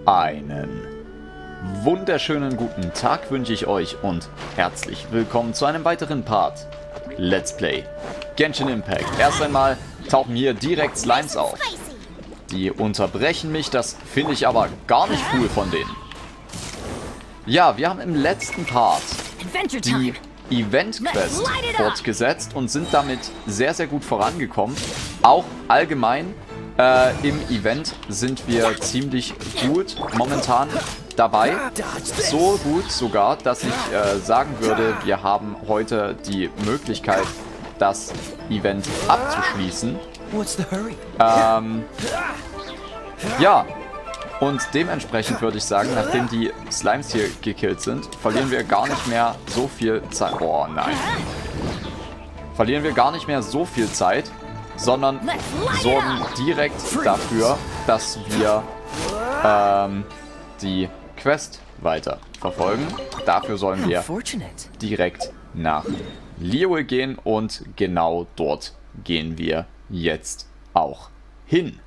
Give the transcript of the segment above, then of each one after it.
Einen wunderschönen guten Tag wünsche ich euch und herzlich willkommen zu einem weiteren Part Let's Play Genshin Impact. Erst einmal tauchen hier direkt Slimes auf. Die unterbrechen mich, das finde ich aber gar nicht cool von denen. Ja, wir haben im letzten Part die Event-Quest fortgesetzt und sind damit sehr, sehr gut vorangekommen. Auch allgemein im Event sind wir ziemlich gut momentan dabei. So gut sogar, dass ich sagen würde, wir haben heute die Möglichkeit, das Event abzuschließen. Ja, und dementsprechend würde ich sagen, nachdem die Slimes hier gekillt sind, verlieren wir gar nicht mehr so viel Zeit. Oh nein. Verlieren wir gar nicht mehr so viel Zeit, sondern sorgen direkt dafür, dass wir die Quest weiter verfolgen. Dafür sollen wir direkt nach Liyue gehen und genau dort gehen wir jetzt auch hin.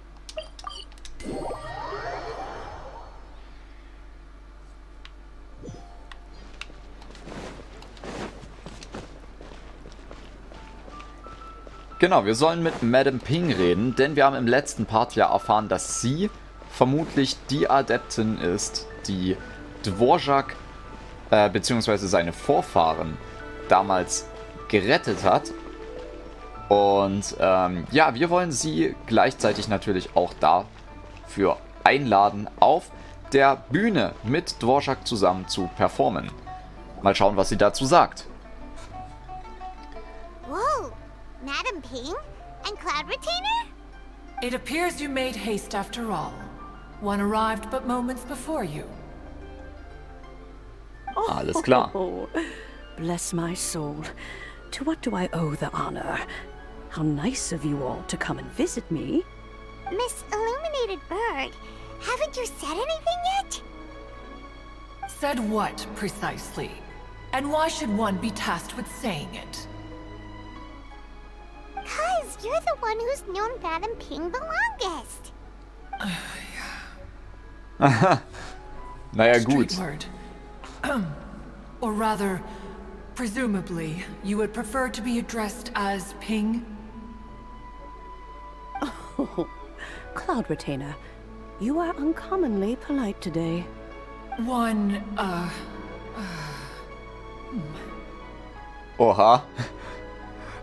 Genau, wir sollen mit Madame Ping reden, denn wir haben im letzten Part ja erfahren, dass sie vermutlich die Adeptin ist, die Dvorak bzw. seine Vorfahren damals gerettet hat. Und ja, wir wollen sie gleichzeitig natürlich auch dafür einladen, auf der Bühne mit Dvorak zusammen zu performen. Mal schauen, was sie dazu sagt. Whoa, Madam Ping and Cloud Retainer? It appears you made haste after all. One arrived but moments before you. Alles klar. Oh, bless my soul. To what do I owe the honor? How nice of you all to come and visit me. Miss Illuminated Bird, haven't you said anything yet? Said what, precisely? And why should one be tasked with saying it? 'Cause you're the one who's known Madam Ping the longest. Naja, gut. Street word. Or rather, presumably, you would prefer to be addressed as Ping? Oh, Cloud Retainer, you are uncommonly polite today. One, Oha.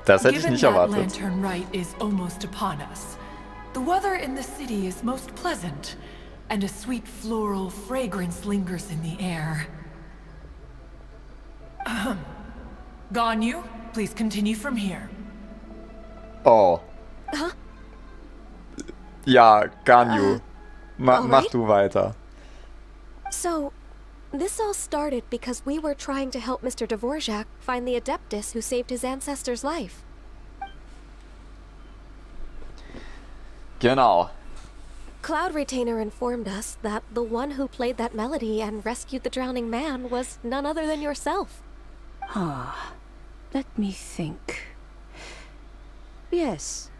Das hätte ich given nicht that erwartet. lantern rite is almost upon us, the weather in the city is most pleasant, and a sweet floral fragrance lingers in the air. Ganyu, please continue from here. Oh. Ja, Ganyu. Mach alright. du weiter. So, this all started because we were trying to help Mr. Dvorak find the Adeptus who saved his ancestor's life. Genau. Cloud Retainer informed us that the one who played that melody and rescued the drowning man was none other than yourself. Ah, let me think. Yes,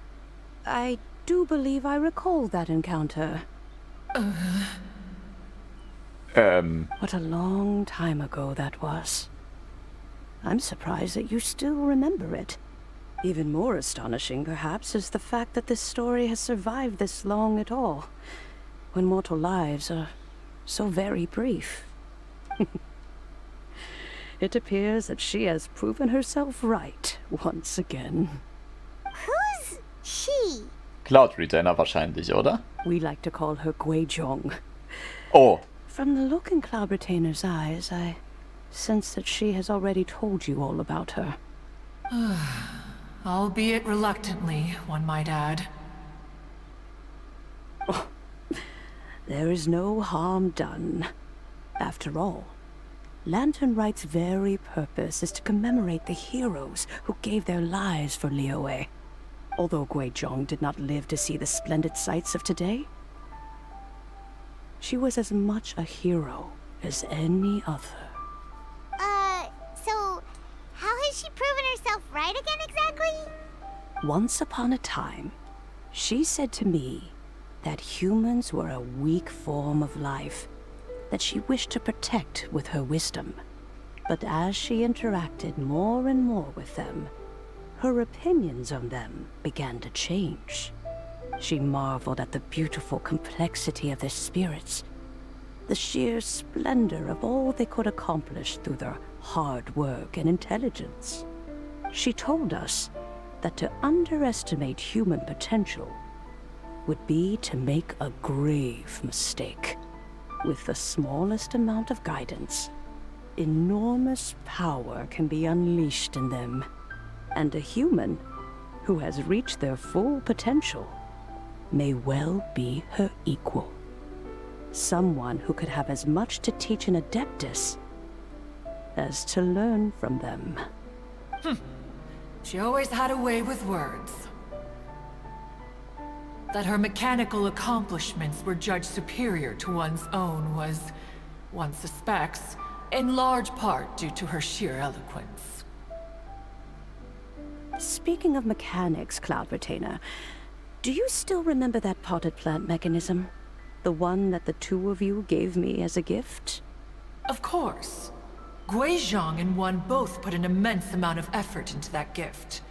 I do believe I recall that encounter. What a long time ago that was. I'm surprised that you still remember it. Even more astonishing, perhaps, is the fact that this story has survived this long at all, when mortal lives are so very brief. It appears that she has proven herself right once again. Who's she? Cloud Retainer wahrscheinlich, oder? We like to call her Guizhong. Oh. From the look in Cloud Retainer's eyes, I sense that she has already told you all about her. Albeit reluctantly, one might add. There is no harm done. After all, Lantern Rite's very purpose is to commemorate the heroes who gave their lives for Liyue. Although Guizhong did not live to see the splendid sights of today, she was as much a hero as any other. So, how has she proven herself right again exactly? Once upon a time, she said to me that humans were a weak form of life that she wished to protect with her wisdom. But as she interacted more and more with them, her opinions on them began to change. She marveled at the beautiful complexity of their spirits, the sheer splendor of all they could accomplish through their hard work and intelligence. She told us that to underestimate human potential would be to make a grave mistake. With the smallest amount of guidance, enormous power can be unleashed in them, and a human who has reached their full potential may well be her equal. Someone who could have as much to teach an adeptus as to learn from them. She always had a way with words. That her mechanical accomplishments were judged superior to one's own was, one suspects, in large part due to her sheer eloquence. Speaking of mechanics, Cloud Retainer, do you still remember that potted plant mechanism? The one that the two of you gave me as a gift? Of course. Guizhong and one both put an immense amount of effort into that gift.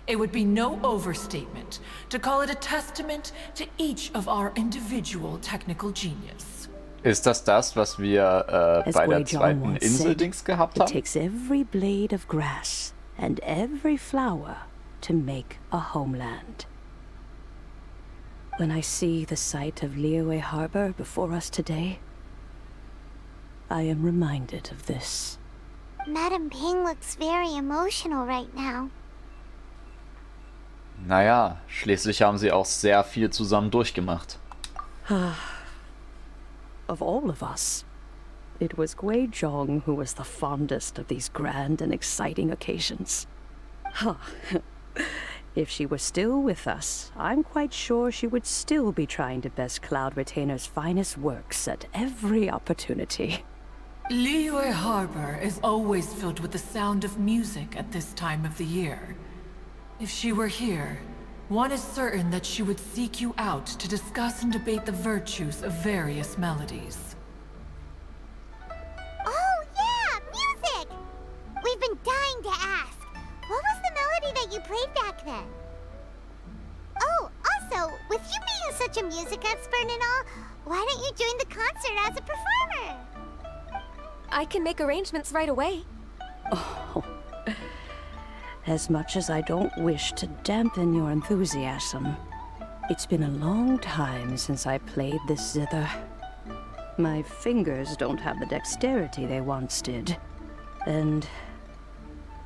It would be no overstatement to call it a testament to each of our individual technical genius. Ist das das, was wir bei der zweiten Inseldings gehabt It haben? takes every blade of grass and every flower to make a homeland. When I see the sight of Liyue Harbor before us today, I am reminded of this. Madam Ping looks very emotional right now. Naja, schließlich haben sie auch sehr viel zusammen durchgemacht. Of all of us, it was Guizhong who was the fondest of these grand and exciting occasions. If she were still with us, I'm quite sure she would still be trying to best Cloud Retainer's finest works at every opportunity. Liyue Harbor is always filled with the sound of music at this time of the year. If she were here, one is certain that she would seek you out to discuss and debate the virtues of various melodies. Oh yeah, music! We've been dying to ask. What was the melody that you played back then? Oh, also, with you being such a music expert and all, why don't you join the concert as a performer? I can make arrangements right away. Oh, as much as I don't wish to dampen your enthusiasm, it's been a long time since I played this zither. My fingers don't have the dexterity they once did, and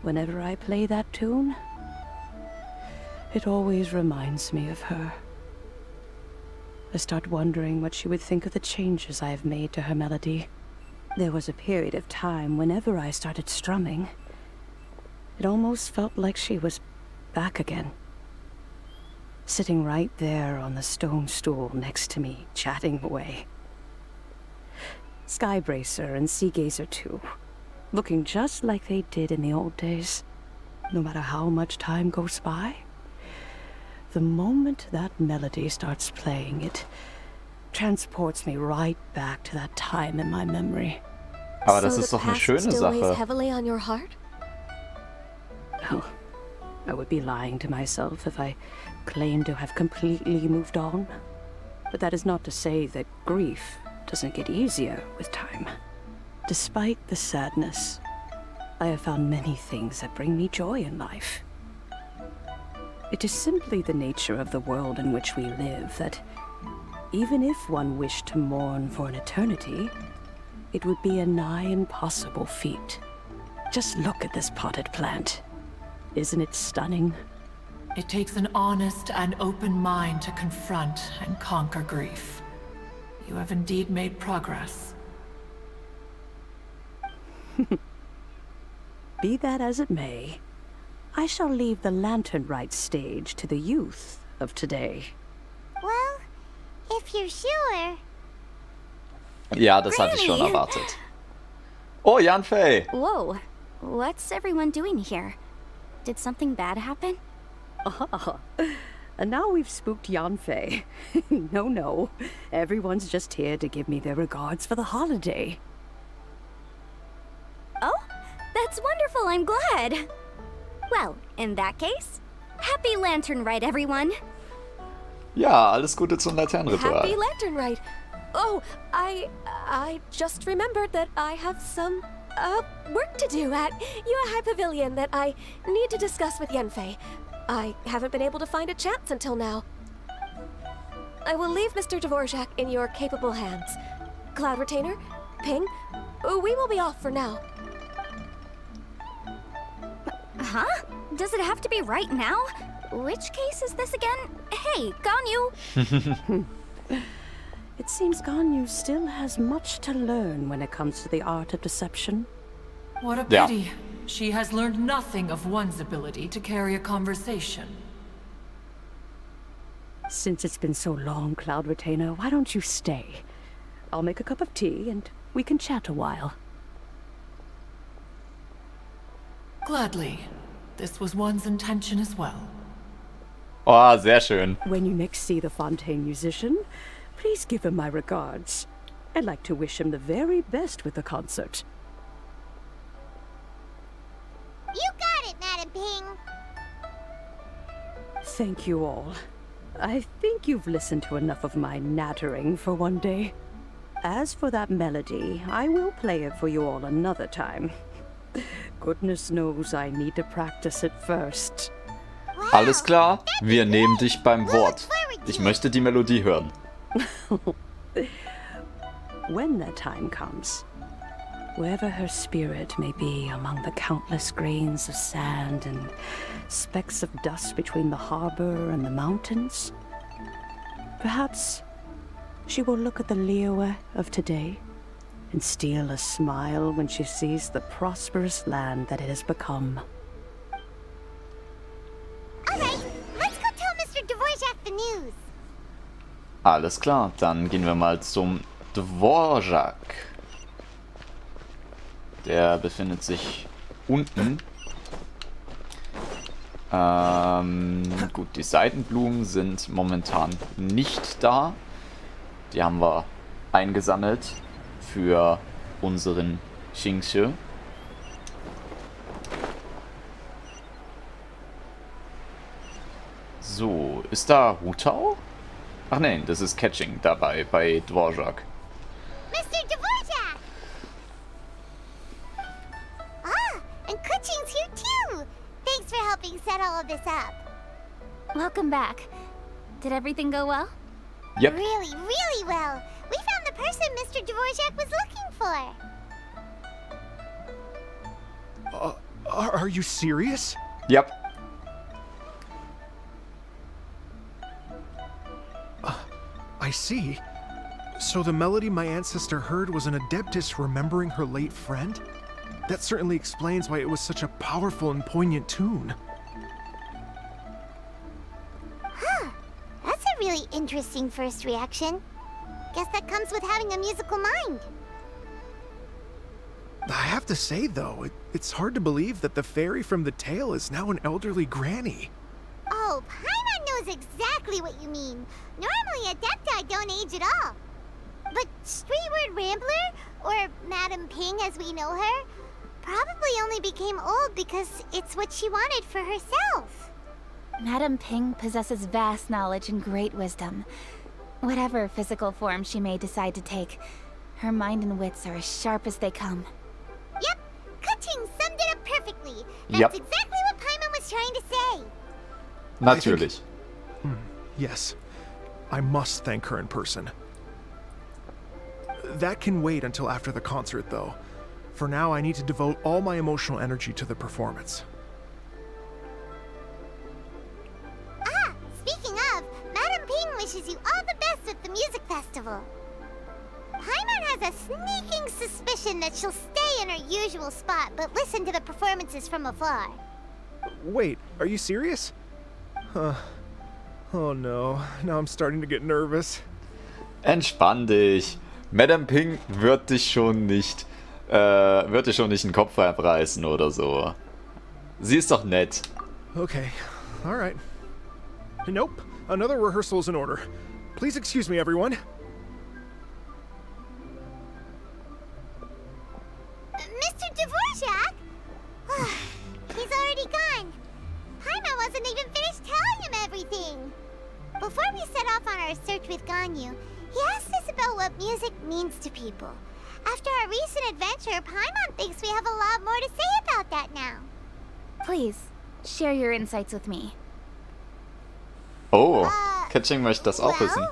whenever I play that tune, it always reminds me of her. I start wondering what she would think of the changes I have made to her melody. There was a period of time whenever I started strumming, it almost felt like she was back again. Sitting right there on the stone stool next to me, chatting away. Skybracer and Seagazer too, looking just like they did in the old days. No matter how much time goes by, the moment that melody starts playing, it transports me right back to that time in my memory. Aber das So ist the doch eine past schöne still weighs Sache. heavily on your heart? Oh, I would be lying to myself if I claimed to have completely moved on. But that is not to say that grief doesn't get easier with time. Despite the sadness, I have found many things that bring me joy in life. It is simply the nature of the world in which we live that even if one wished to mourn for an eternity, it would be a nigh impossible feat. Just look at this potted plant. Isn't it stunning? It takes an honest and open mind to confront and conquer grief. You have indeed made progress. Be that as it may, I shall leave the Laternenritual stage to the youth of today. Well, if you're sure. Ja, das hatte ich schon erwartet. Oh, Yanfei! Whoa, what's everyone doing here? Did something bad happen? And now we've spooked Yanfei. No, no. Everyone's just here to give me their regards for the holiday. Oh, that's wonderful. I'm glad. Well, in that case, happy Lantern Rite, everyone. Ja, alles Gute zum Laternenritual. Happy Lantern Rite. Oh, I just remembered that I have some work to do at Yuehai Pavilion that I need to discuss with Yanfei. I haven't been able to find a chance until now. I will leave Mr. Dvorak in your capable hands. Cloud Retainer, Ping, we will be off for now. Huh? Does it have to be right now? Which case is this again? Hey, Ganyu! It seems Ganyu still has much to learn when it comes to the art of deception. What a Yeah. pity. She has learned nothing of one's ability to carry a conversation. Since it's been so long, Cloud Retainer, why don't you stay? I'll make a cup of tea and we can chat a while. Gladly. This was one's intention as well. Oh, sehr schön. When you next see the Fontaine musician, please give him my regards. I'd like to wish him the very best with the concert. You got it, Madam Ping. Thank you all. I think you've listened to enough of my nattering for one day. As for that melody, I will play it for you all another time. Goodness knows I need to practice it first. Wow, Alles klar, that'd be wir nehmen great. dich beim We'll look Wort. forward to Ich it. möchte die Melodie hören. When that time comes, wherever her spirit may be among the countless grains of sand and specks of dust between the harbor and the mountains, perhaps she will look at the Liyue of today and steal a smile when she sees the prosperous land that it has become. All right, let's go tell Mr. Dvorak the news. Alles klar, dann gehen wir mal zum Dvorak. Der befindet sich unten. Gut, die Seidenblumen sind momentan nicht da. Die haben wir eingesammelt für unseren Xingxue. So, ist da Hutao? Ach nein, das ist Catching dabei bei Dvorak. Mr. Dvorak! Ah, and Kuching's here too. Thanks for helping set all of this up. Welcome back. Did everything go well? Yep. Really, really well. We found the person Mr. Dvorak was looking for. Are you serious? Yep. I see. So the melody my ancestor heard was an adeptus remembering her late friend? That certainly explains why it was such a powerful and poignant tune. That's a really interesting first reaction. Guess that comes with having a musical mind. I have to say, though, it's hard to believe that the fairy from the tale is now an elderly granny. Oh, Paimon knows exactly what you mean. Normally, Adepti don't age at all. But Streetward Rambler, or Madam Ping as we know her, probably only became old because it's what she wanted for herself. Madame Ping possesses vast knowledge and great wisdom. Whatever physical form she may decide to take, her mind and wits are as sharp as they come. Yep, Kuching summed it up perfectly. That's Yep. exactly what Paimon was trying to say. Natürlich. Yes, I must thank her in person. That can wait until after the concert, though. For now, I need to devote all my emotional energy to the performance. Ah, speaking of, Madam Ping wishes you all the best with the music festival. Paimon has a sneaking suspicion that she'll stay in her usual spot but listen to the performances from afar. Wait, are you serious? Oh no, now I'm starting to get nervous. Entspann dich. Madame Ping wird dir schon nicht den Kopf abreißen oder so. Sie ist doch nett. Okay, alright. Nope, another rehearsal is in order. Please excuse me, everyone. Mr. Dvorak? He's already gone. Paimon wasn't even finished telling him everything. Before we set off on our search with Ganyu, he asked us about what music means to people. After our recent adventure, Paimon thinks we have a lot more to say about that now. Please, share your insights with me. Oh, Kitching möchte das auch wissen.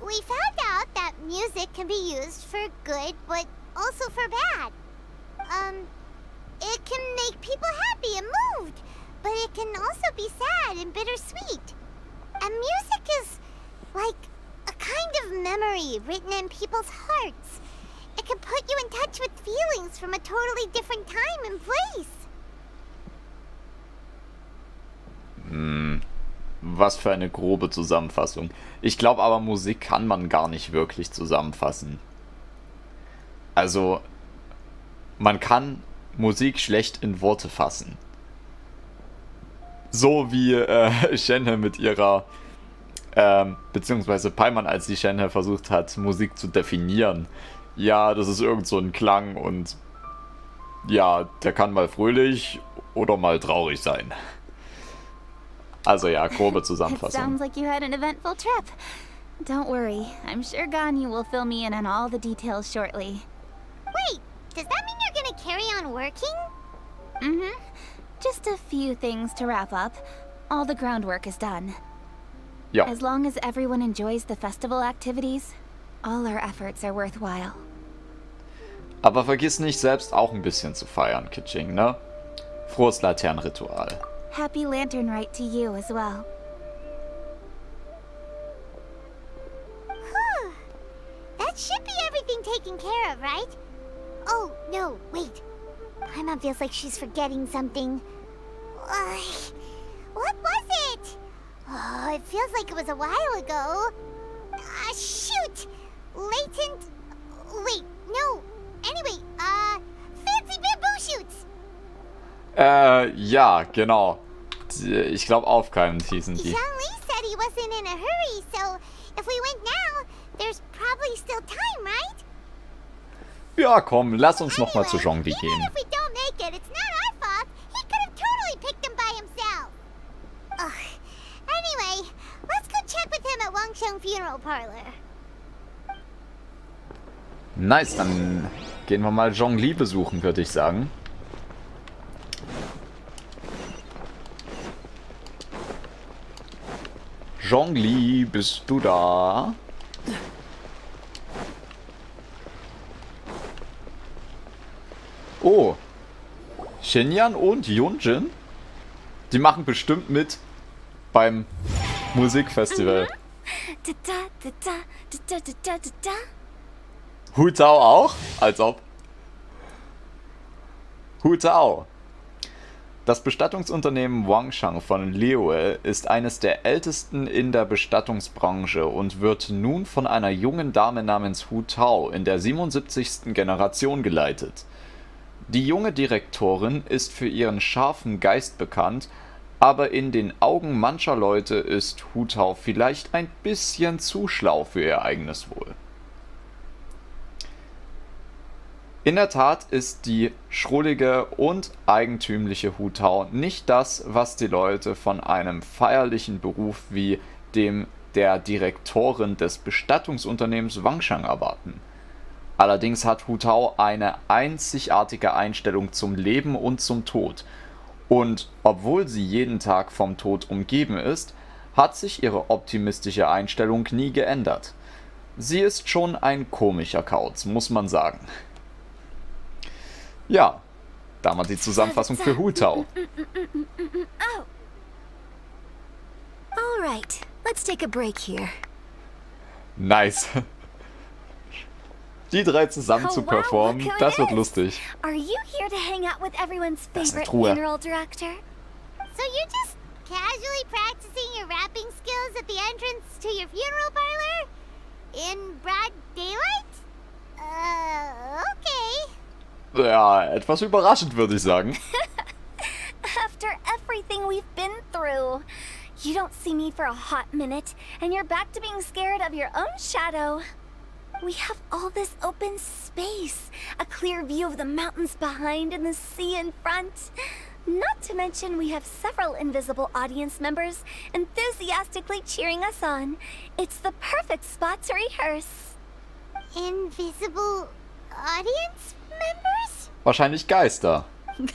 We found out that music can be used for good, but also for bad. It can make people happy and moved, but it can also be sad and bittersweet. And music is like a kind of memory written in people's hearts. It can put you in touch with feelings from a totally different time and place. Was für eine grobe Zusammenfassung. Ich glaube aber, Musik kann man gar nicht wirklich zusammenfassen. Also, man kann Musik schlecht in Worte fassen. So wie Shenhe mit ihrer, beziehungsweise Paimon, als die Shenhe versucht hat, Musik zu definieren. Ja, das ist irgend so ein Klang und ja, der kann mal fröhlich oder mal traurig sein. Also ja, grobe It Zusammenfassung. sounds like you had an eventful trip. Don't worry, I'm sure Ganyu will fill me in on all the details shortly. Wait, does that mean you're gonna carry on working? Mm-hmm. Just a few things to wrap up. All the groundwork is done. Ja. As long as everyone enjoys the festival activities, all our efforts are worthwhile. Aber vergiss nicht, selbst auch ein bisschen zu feiern, Kitching, ne? Frohes Laternenritual. Happy Lantern Rite to you as well. Whew. That should be everything taken care of, right? Oh, no, wait. Paimon feels like she's forgetting something. What was it? Oh, it feels like it was a while ago. Shoot! Latent... Wait, no. Anyway, fancy bamboo shoots! Ja, genau. Ich glaube, aufkeimend hießen die. Zhang-Li said he wasn't in a hurry, so if we went now, there's probably still time, right? Ja, komm, lass uns nochmal zu Zhongli Even gehen. if we don't make it, it's not our fault. He could have totally picked them by himself. Ugh. Anyway, let's go check with him at Wangsheng Funeral Parlor. Nice, dann gehen wir mal Zhongli besuchen, würde ich sagen. Zhongli, bist du da? Oh, Shenyan und Yunjin? Die machen bestimmt mit beim Musikfestival. Hu Tao auch? Als ob. Hu Tao. Das Bestattungsunternehmen Wangsheng von Liyue ist eines der ältesten in der Bestattungsbranche und wird nun von einer jungen Dame namens Hu Tao in der 77. Generation geleitet. Die junge Direktorin ist für ihren scharfen Geist bekannt, aber in den Augen mancher Leute ist Hu Tao vielleicht ein bisschen zu schlau für ihr eigenes Wohl. In der Tat ist die schrullige und eigentümliche Hu Tao nicht das, was die Leute von einem feierlichen Beruf wie dem der Direktorin des Bestattungsunternehmens Wangsheng erwarten. Allerdings hat Hu Tao eine einzigartige Einstellung zum Leben und zum Tod. Und obwohl sie jeden Tag vom Tod umgeben ist, hat sich ihre optimistische Einstellung nie geändert. Sie ist schon ein komischer Kauz, muss man sagen. Ja, da mal die Zusammenfassung für Hu Tao. Alright, let's take a break here. Nice. Die drei zusammen zu performen, das wird lustig. Are you here to hang out with everyone's Das ist eine favorite Truhe. funeral director? So you're just casually practicing your rapping skills at the entrance to your funeral parlor? In broad daylight? Okay. Ja, etwas überraschend, würde ich sagen. After everything we've been through, You don't see me for a hot minute, and you're back to being scared of your own shadow. We have all this open space, a clear view of the mountains behind and the sea in front. Not to mention we have several invisible audience members enthusiastically cheering us on. It's the perfect spot to rehearse. Invisible audience members? Wahrscheinlich Geister.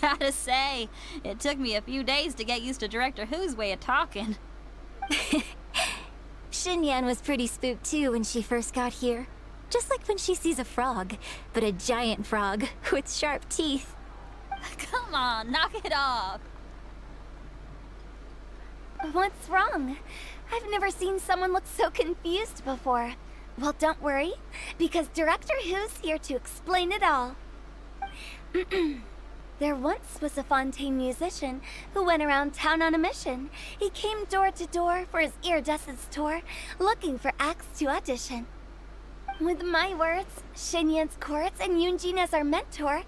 Gotta say, it took me a few days to get used to Director Who's way of talking. Xinyan was pretty spooked too when she first got here. Just like when she sees a frog, but a giant frog with sharp teeth. Come on, knock it off. What's wrong? I've never seen someone look so confused before. Well, don't worry, because Director Who's here to explain it all. There once was a Fontaine musician who went around town on a mission. He came door to door for his iridescence tour, looking for acts to audition. With my words, Xinyan's chords, and Yunjin as our mentor,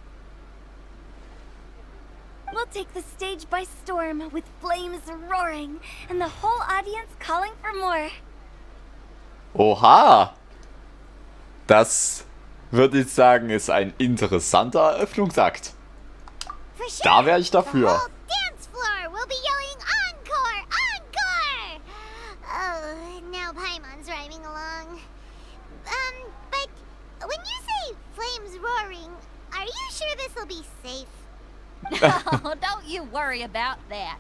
we'll take the stage by storm with flames roaring and the whole audience calling for more. Oha! Das würde ich sagen, ist ein interessanter Eröffnungsakt. For sure. Da wäre ich dafür. The whole dance floor will be yelling encore, encore. Oh, now Paimon's rhyming along. But when you say flames roaring, are you sure this will be safe? Oh, don't you worry about that.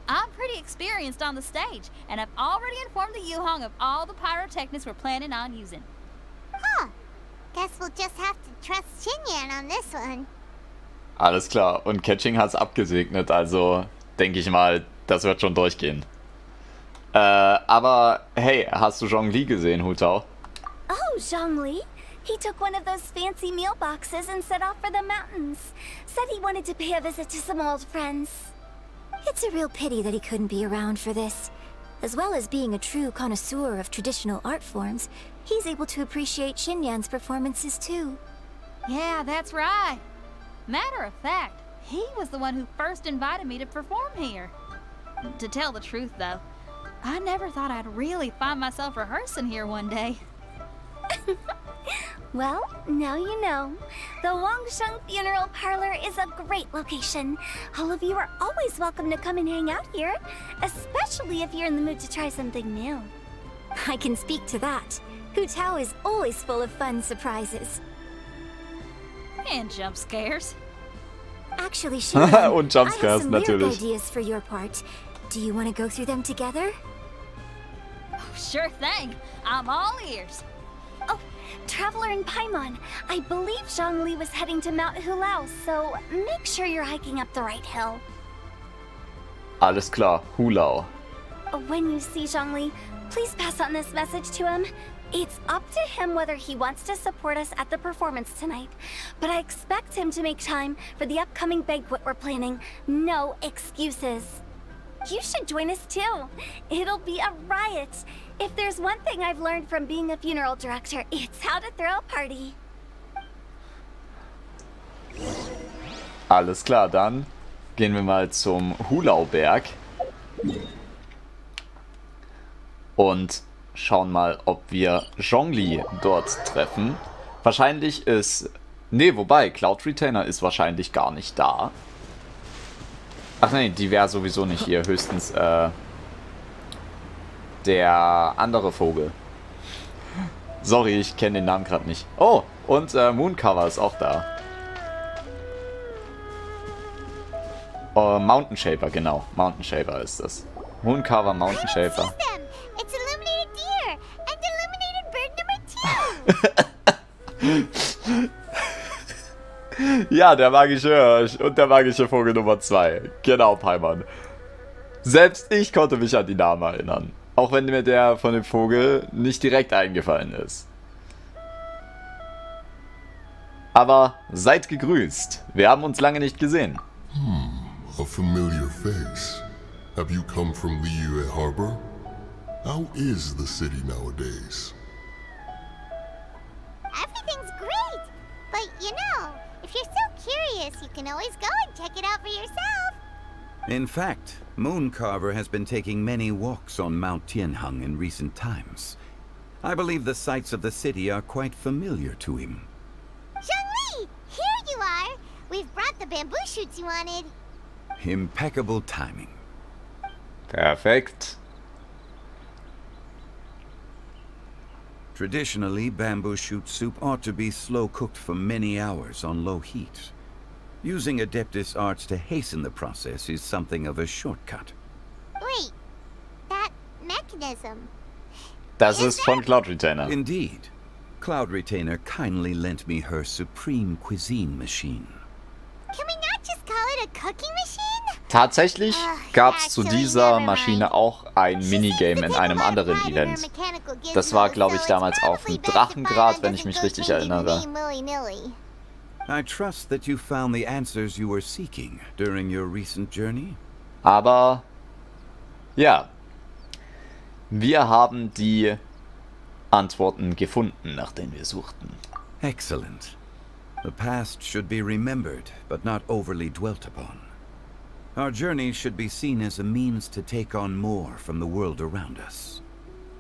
I'm pretty experienced on the stage, and I've already informed the Yuhong of all the pyrotechnics we're planning on using. Huh. Guess we'll just have to trust Xinyan on this one. Alles klar. Und Catching hat's abgesegnet, also denke ich mal, das wird schon durchgehen. Aber hey, hast du Zhongli gesehen, Hutao? Oh, Zhongli. He took one of those fancy meal boxes and set off for the mountains. Said he wanted to pay a visit to some old friends. It's a real pity that he couldn't be around for this. As well as being a true connoisseur of traditional art forms, he's able to appreciate Xinyan's performances too. Yeah, that's right. Matter of fact, he was the one who first invited me to perform here. To tell the truth, though, I never thought I'd really find myself rehearsing here one day. Well, now you know. The Wangsheng Funeral Parlor is a great location. All of you are always welcome to come and hang out here, especially if you're in the mood to try something new. I can speak to that. Hu Tao is always full of fun surprises. And jump scares. Actually, Xinyan, Und jump I have scares, some natürlich. lyric ideas for your part. Do you want to go through them together? Oh, sure thing. I'm all ears. Oh, Traveler in Paimon, I believe Zhongli was heading to Mount Hulao, so make sure you're hiking up the right hill. Alles klar, Hulao. When you see Zhongli, please pass on this message to him. It's up to him whether he wants to support us at the performance tonight, but I expect him to make time for the upcoming banquet we're planning. No excuses. You should join us too. It'll be a riot. If there's one thing I've learned from being a funeral director, it's how to throw a party. Alles klar, dann gehen wir mal zum Hulauberg und schauen mal, ob wir Zhongli dort treffen. Wahrscheinlich ist... Ne, wobei, Cloud Retainer ist wahrscheinlich gar nicht da. Ach nee, die wäre sowieso nicht hier. Höchstens der andere Vogel. Sorry, ich kenne den Namen gerade nicht. Oh, und Mooncover ist auch da. Oh, Mountain Shaper, genau. Mountain Shaper ist das. Mooncover, Mountain Shaper. It's illuminated deer and illuminated bird number 2. Ja, der magische Hirsch und der magische Vogel Nummer 2. Genau, Paimon. Selbst ich konnte mich an die Namen erinnern. Auch wenn mir der von dem Vogel nicht direkt eingefallen ist. Aber seid gegrüßt. Wir haben uns lange nicht gesehen. A familiar face. Have you come from Liyue Harbor? How is the city nowadays? Everything's great. But you know, if you're so curious, you can always go and check it out for yourself. In fact, Mooncarver has been taking many walks on Mount Tianheng in recent times. I believe the sights of the city are quite familiar to him. Zhongli! Here you are! We've brought the bamboo shoots you wanted. Impeccable timing. Perfekt. Traditionally, bamboo shoot soup ought to be slow-cooked for many hours on low heat. Using Adeptus arts to hasten the process is something of a shortcut. Wait, that mechanism. Das ist von Cloud Retainer. Indeed. Cloud Retainer kindly lent me her supreme cuisine machine. Can we not just call it a cooking machine? Tatsächlich gab es zu dieser Maschine auch ein Minigame in einem anderen Event. Das war, glaube ich, damals auf dem Drachengrad, wenn ich mich richtig erinnere. I trust that you found the answers you were seeking during your recent journey. Aber ja, wir haben die Antworten gefunden, nach denen wir suchten. Excellent. The past should be remembered, but not overly dwelt upon. Our journey should be seen as a means to take on more from the world around us.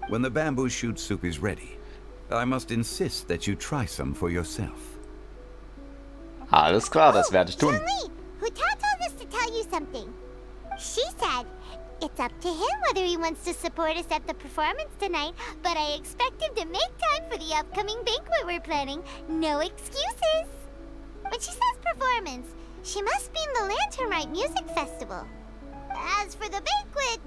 When the bamboo shoot soup is ready, I must insist that you try some for yourself. Alles klar, das werde ich tun. Huta told us to tell you something. She said, it's up to him whether he wants to support us at the performance tonight, but I expect him to make time for the upcoming banquet we're planning. No excuses. When she says performance, she must mean the Laternenritual Music Festival. As for the banquet,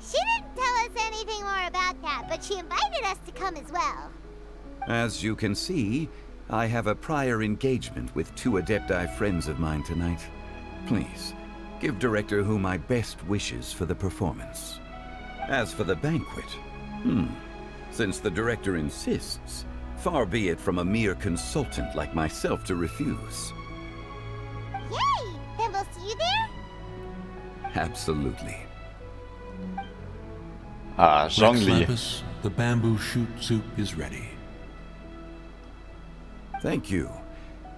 she didn't tell us anything more about that, but she invited us to come as well. As you can see, I have a prior engagement with 2 Adepti friends of mine tonight. Please, give Director Who my best wishes for the performance. As for the banquet, since the Director insists, far be it from a mere consultant like myself to refuse. Yay! Then we'll see you there? Absolutely. Ah, Zhongli. The bamboo shoot soup is ready. Thank you.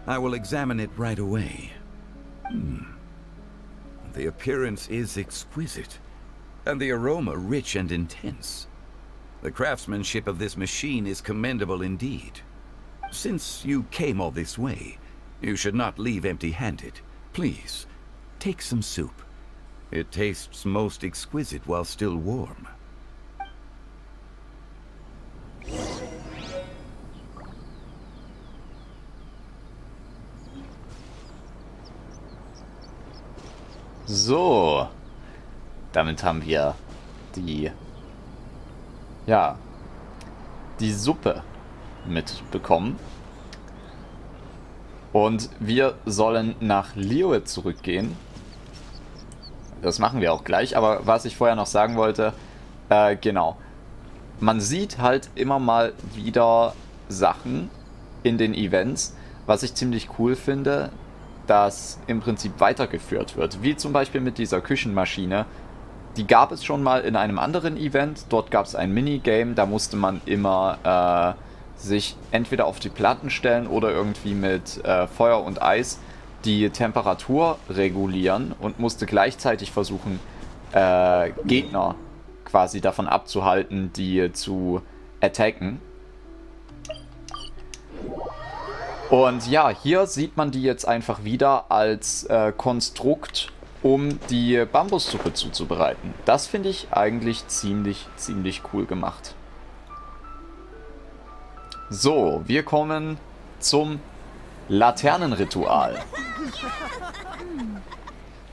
I will examine it right away. The appearance is exquisite, and the aroma rich and intense. The craftsmanship of this machine is commendable indeed. Since you came all this way, you should not leave empty-handed. Please, take some soup. It tastes most exquisite while still warm. So, damit haben wir die Suppe mitbekommen. Und wir sollen nach Liyue zurückgehen. Das machen wir auch gleich, aber was ich vorher noch sagen wollte, genau. Man sieht halt immer mal wieder Sachen in den Events, was ich ziemlich cool finde, dass im Prinzip weitergeführt wird. Wie zum Beispiel mit dieser Küchenmaschine. Die gab es schon mal in einem anderen Event. Dort gab es ein Minigame, da musste man immer sich entweder auf die Platten stellen oder irgendwie mit Feuer und Eis die Temperatur regulieren und musste gleichzeitig versuchen, Gegner quasi davon abzuhalten, die zu attacken. Und ja, hier sieht man die jetzt einfach wieder als Konstrukt, um die Bambussuppe zuzubereiten. Das finde ich eigentlich ziemlich cool gemacht. So, wir kommen zum Laternenritual.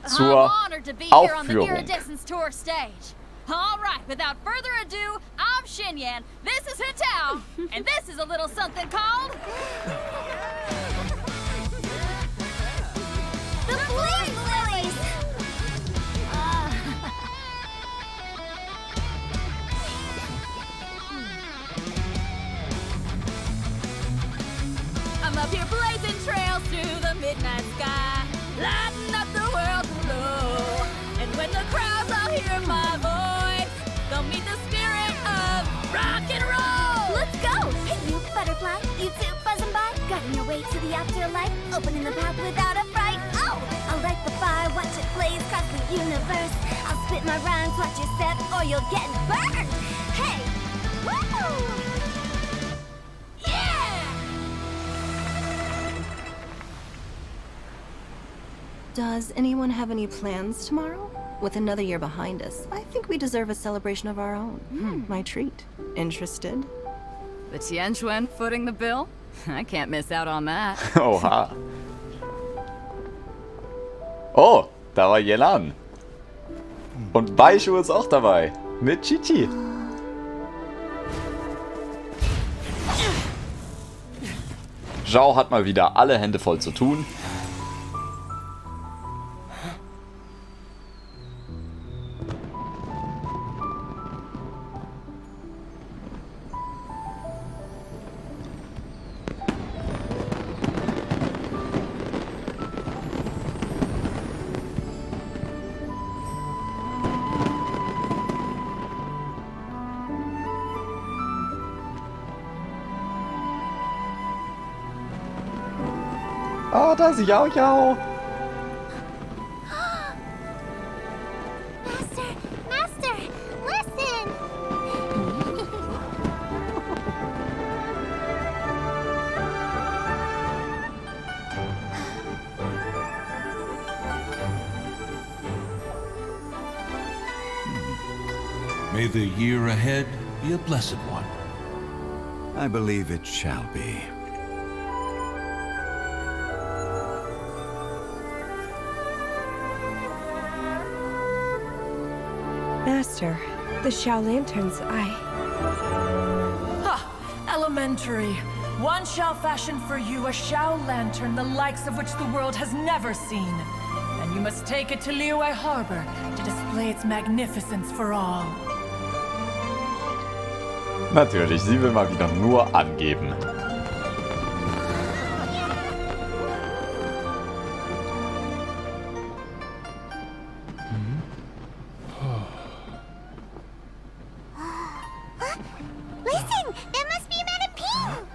Zur Aufführung. All right, without further ado, I'm Xinyan, this is Hitao, and this is a little something called... The Flame Lilies! I'm up here blazing trails through the midnight sky, lighting up the world below. And when the crowds all hear my voice, they'll meet the spirit of rock and roll. Let's go! Hey, you butterfly, you two buzzing by, guiding your way to the afterlife, opening the path without a fright. Oh, I'll light the fire, watch it blaze across the universe. my rhymes what you said or you'll get burned. Hey! Woo! Yeah! Does anyone have any plans tomorrow? With another year behind us, I think we deserve a celebration of our own. My treat. Interested? The Tianquan footing the bill? I can't miss out on that. Oha. Oh, da war Yelan. Und Baishu ist auch dabei. Mit Chichi. Zhao hat mal wieder alle Hände voll zu tun. Oh, da ist Yao Yao. Master, listen! May the year ahead be a blessed one. I believe it shall be. Master, the Xiao Lanterns, Elementary. One shall fashion for you a Xiao lantern the likes of which the world has never seen. And you must take it to Liyue Harbor to display its magnificence for all. Natürlich, sie will mal wieder nur angeben. Listen! That must be Madame Ping!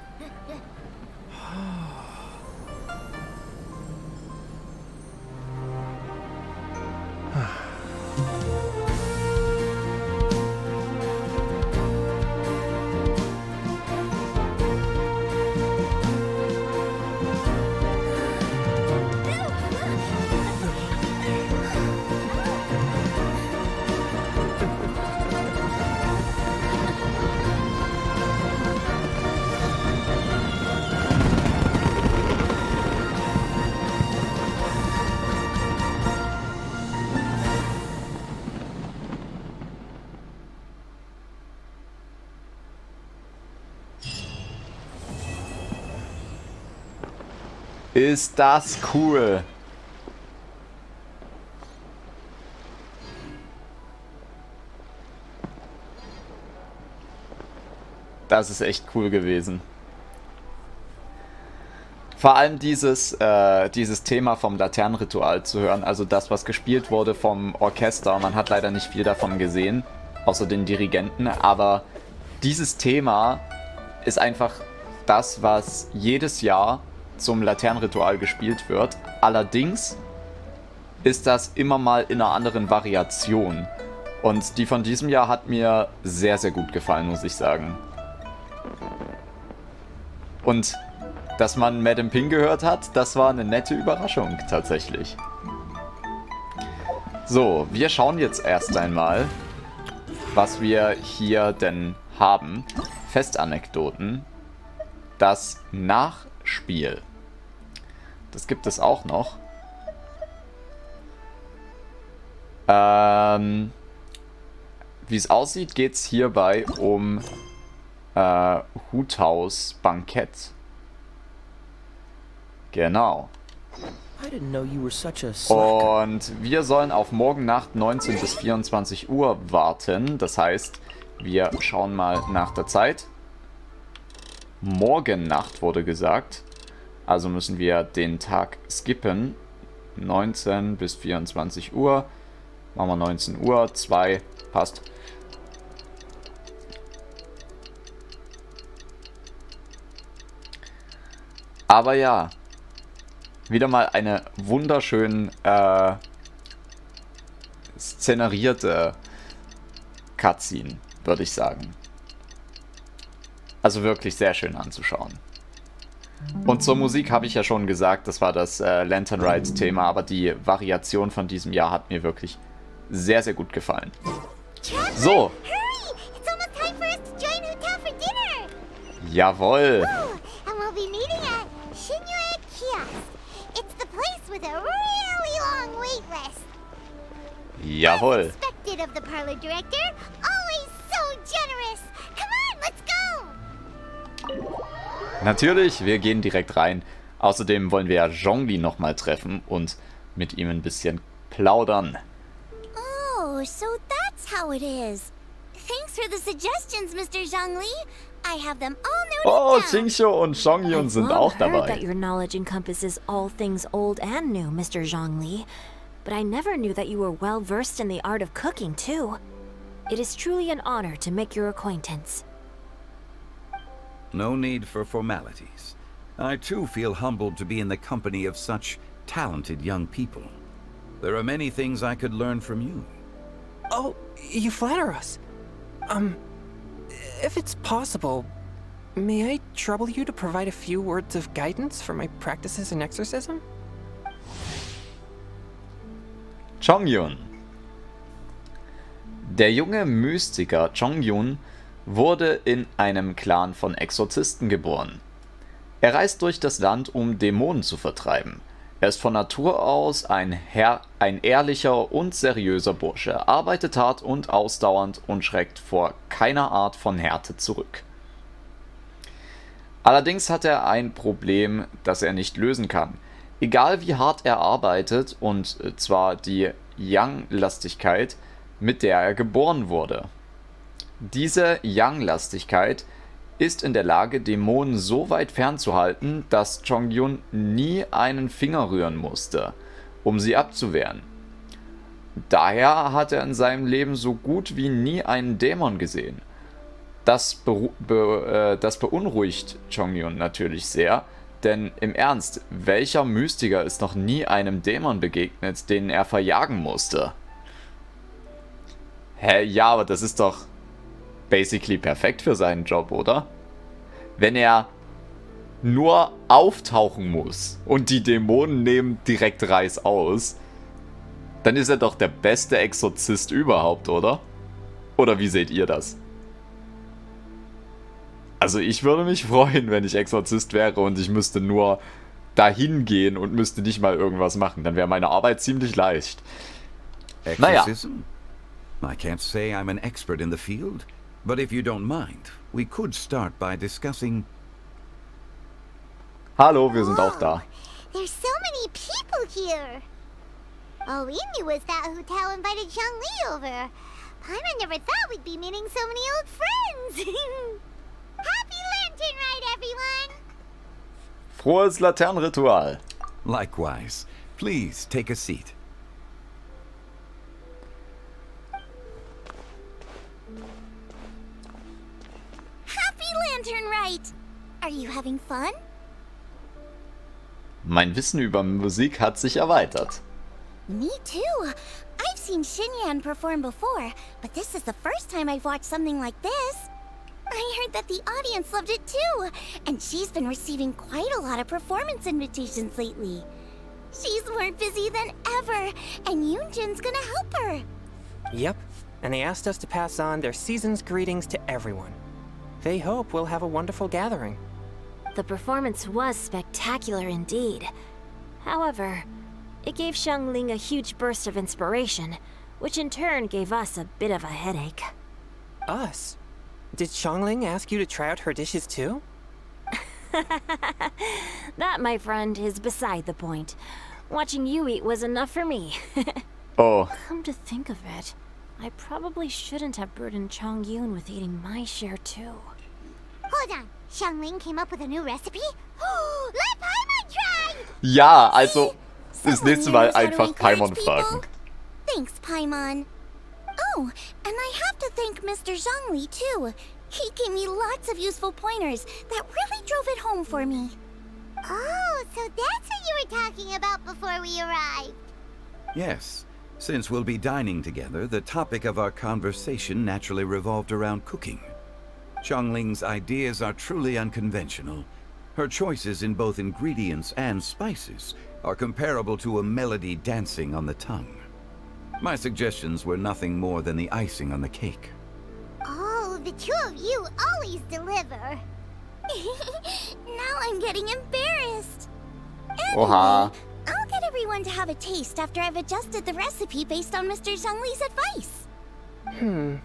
Ist das cool. Das ist echt cool gewesen. Vor allem dieses Thema vom Laternenritual zu hören, also das, was gespielt wurde vom Orchester. Man hat leider nicht viel davon gesehen, außer den Dirigenten, aber dieses Thema ist einfach das, was jedes Jahr zum Laternenritual gespielt wird. Allerdings ist das immer mal in einer anderen Variation. Und die von diesem Jahr hat mir sehr, sehr gut gefallen, muss ich sagen. Und dass man Madame Ping gehört hat, das war eine nette Überraschung tatsächlich. So, wir schauen jetzt erst einmal, was wir hier denn haben. Festanekdoten. Das Nachspiel. Das gibt es auch noch. Wie es aussieht, geht es hierbei um Huthaus Bankett. Genau. Und wir sollen auf morgen Nacht 19 bis 24 Uhr warten. Das heißt, wir schauen mal nach der Zeit. Morgen Nacht wurde gesagt. Also müssen wir den Tag skippen. 19 bis 24 Uhr. Machen wir 19 Uhr. 2. Passt. Aber ja. szenerierte Cutscene, würde ich sagen. Also wirklich sehr schön anzuschauen. Und zur Musik habe ich ja schon gesagt, das war das Laternenritual-Thema, aber die Variation von diesem Jahr hat mir wirklich sehr, sehr gut gefallen. So. Jawohl. Jawohl. Natürlich, wir gehen direkt rein. Außerdem wollen wir ja Zhongli nochmal treffen und mit ihm ein bisschen plaudern. Oh, so that's how it is. Thanks for the suggestions, Mr. Zhongli. I have them all Oh, noted down. Xingqiu und Zhongyun sind auch I've heard that dabei. your knowledge encompasses all things old and new, Mr. Zhongli. But I never knew that you were well versed in the art of cooking, too. It is truly an honor to make your acquaintance. No need for formalities. I too feel humbled to be in the company of such talented young people. There are many things I could learn from you. Oh, you flatter us. If it's possible, may I trouble you to provide a few words of guidance for my practices in exorcism? Zhongyun. Der junge Mystiker Zhongyun wurde in einem Clan von Exorzisten geboren. Er reist durch das Land, um Dämonen zu vertreiben. Er ist von Natur aus ein ehrlicher und seriöser Bursche, arbeitet hart und ausdauernd und schreckt vor keiner Art von Härte zurück. Allerdings hat er ein Problem, das er nicht lösen kann. Egal wie hart er arbeitet, und zwar die Yang-Lastigkeit, mit der er geboren wurde. Diese Yang-Lastigkeit ist in der Lage, Dämonen so weit fernzuhalten, dass Zhongyun nie einen Finger rühren musste, um sie abzuwehren. Daher hat er in seinem Leben so gut wie nie einen Dämon gesehen. Das beunruhigt Zhongyun natürlich sehr, denn im Ernst, welcher Mystiker ist noch nie einem Dämon begegnet, den er verjagen musste? Hä, ja, aber das ist doch basically perfekt für seinen Job, oder? Wenn er nur auftauchen muss und die Dämonen nehmen direkt reißaus, dann ist er doch der beste Exorzist überhaupt, oder? Oder wie seht ihr das? Also ich würde mich freuen, wenn ich Exorzist wäre und ich müsste nur dahin gehen und müsste nicht mal irgendwas machen. Dann wäre meine Arbeit ziemlich leicht. Exorcism? I can't say I'm an expert in the field, but if you don't mind, we could start by discussing... Hallo, wir sind auch da. There's so many people here. All we knew was that Hu-Tao invited Zhongli over. Paimon never thought we'd be meeting so many old friends. Happy Lantern Rite, everyone! Frohes Laternenritual. Likewise. Please take a seat. Happy Lantern Rite! Are you having fun? Mein Wissen über Musik hat sich erweitert. Me too. I've seen Xinyan perform before, but this is the first time I've watched something like this. I heard that the audience loved it too, and she's been receiving quite a lot of performance invitations lately. She's more busy than ever, and Yoonjin's gonna help her. Yep, and they asked us to pass on their season's greetings to everyone. They hope we'll have a wonderful gathering. The performance was spectacular indeed. However, it gave Xiangling a huge burst of inspiration, which in turn gave us a bit of a headache. Us? Did Xiangling ask you to try out her dishes too? That, my friend, is beside the point. Watching you eat was enough for me. Oh. Come to think of it, I probably shouldn't have burdened Chongyun with eating my share too. Hold on, Xiangling came up with a new recipe? Let Paimon try! Ja, also das nächste Mal einfach Paimon fragen. Thanks, Paimon. Oh, and I have to thank Mr. Zhongli too. He gave me lots of useful pointers that really drove it home for me. Oh, so that's what you were talking about before we arrived. Yes. Since we'll be dining together, the topic of our conversation naturally revolved around cooking. Xiangling's ideas are truly unconventional. Her choices in both ingredients and spices are comparable to a melody dancing on the tongue. My suggestions were nothing more than the icing on the cake. Oh, the two of you always deliver. Now I'm getting embarrassed. Anyway, Oha. I'll get everyone to have a taste after I've adjusted the recipe based on Mr. Zhongli's advice.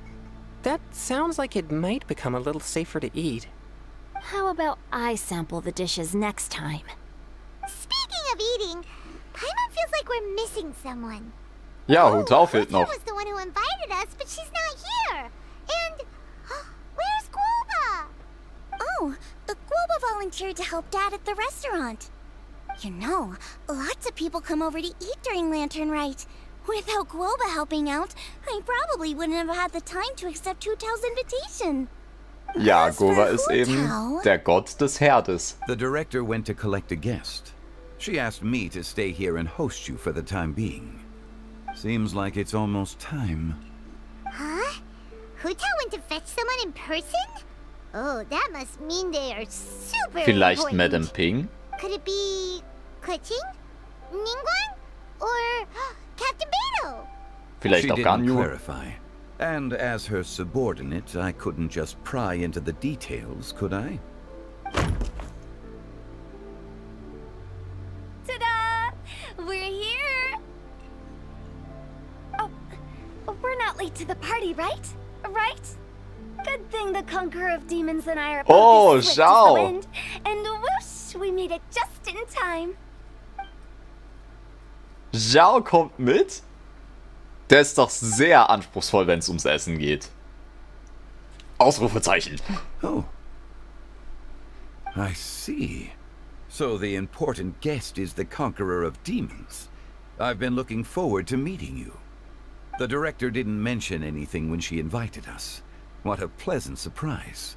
That sounds like it might become a little safer to eat. How about I sample the dishes next time? Speaking of eating, Paimon feels like we're missing someone. Ja, Hutao fehlt noch. was the one who invited us, but she's not here. And where's Guoba? Oh, Guoba volunteered to help Dad at the restaurant. You know, lots of people come over to eat during Lantern Rite. Without Guoba helping out, I probably wouldn't have had the time to accept Hutao's invitation. Ja, Guoba ist eben der Gott des Herdes. The director went to collect a guest. She asked me to stay here and host you for the time being. Seems like it's almost time. Huh? Hutao went to fetch someone in person? Oh, that must mean they are super Vielleicht important. Madame Ping? Could it be Keqing? Ningguang? Or Captain Beidou? Vielleicht She auch didn't Ganyu? clarify. And as her subordinate, I couldn't just pry into the details, could I? Ta-da! We're here! Oh, we're not late to the party, right? Right? Good thing the Conqueror of Demons and I are both Oh, as swift as the schau! wind. And whoosh, we made it just in time. Zhao kommt mit? Der ist doch sehr anspruchsvoll, wenn es ums Essen geht. Ausrufezeichen. Oh. I see. So the important guest is the Conqueror of Demons. I've been looking forward to meeting you. The director didn't mention anything when she invited us. What a pleasant surprise.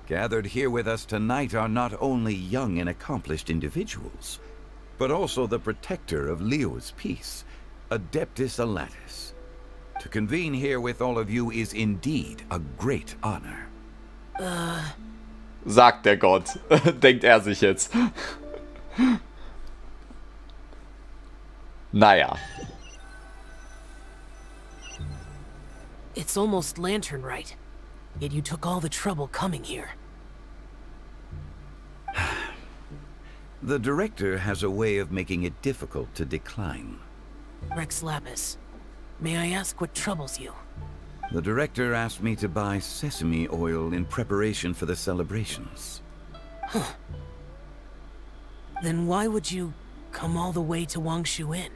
Gathered here with us tonight are not only young and accomplished individuals, but also the protector of Leo's peace, Adeptus Alatus. To convene here with all of you is indeed a great honor. Sagt der Gott. Denkt er sich jetzt. Naja. It's almost Lantern Rite, yet you took all the trouble coming here. The director has a way of making it difficult to decline. Rex Lapis, may I ask what troubles you? The director asked me to buy sesame oil in preparation for the celebrations. Huh. Then why would you come all the way to Wangshu Inn?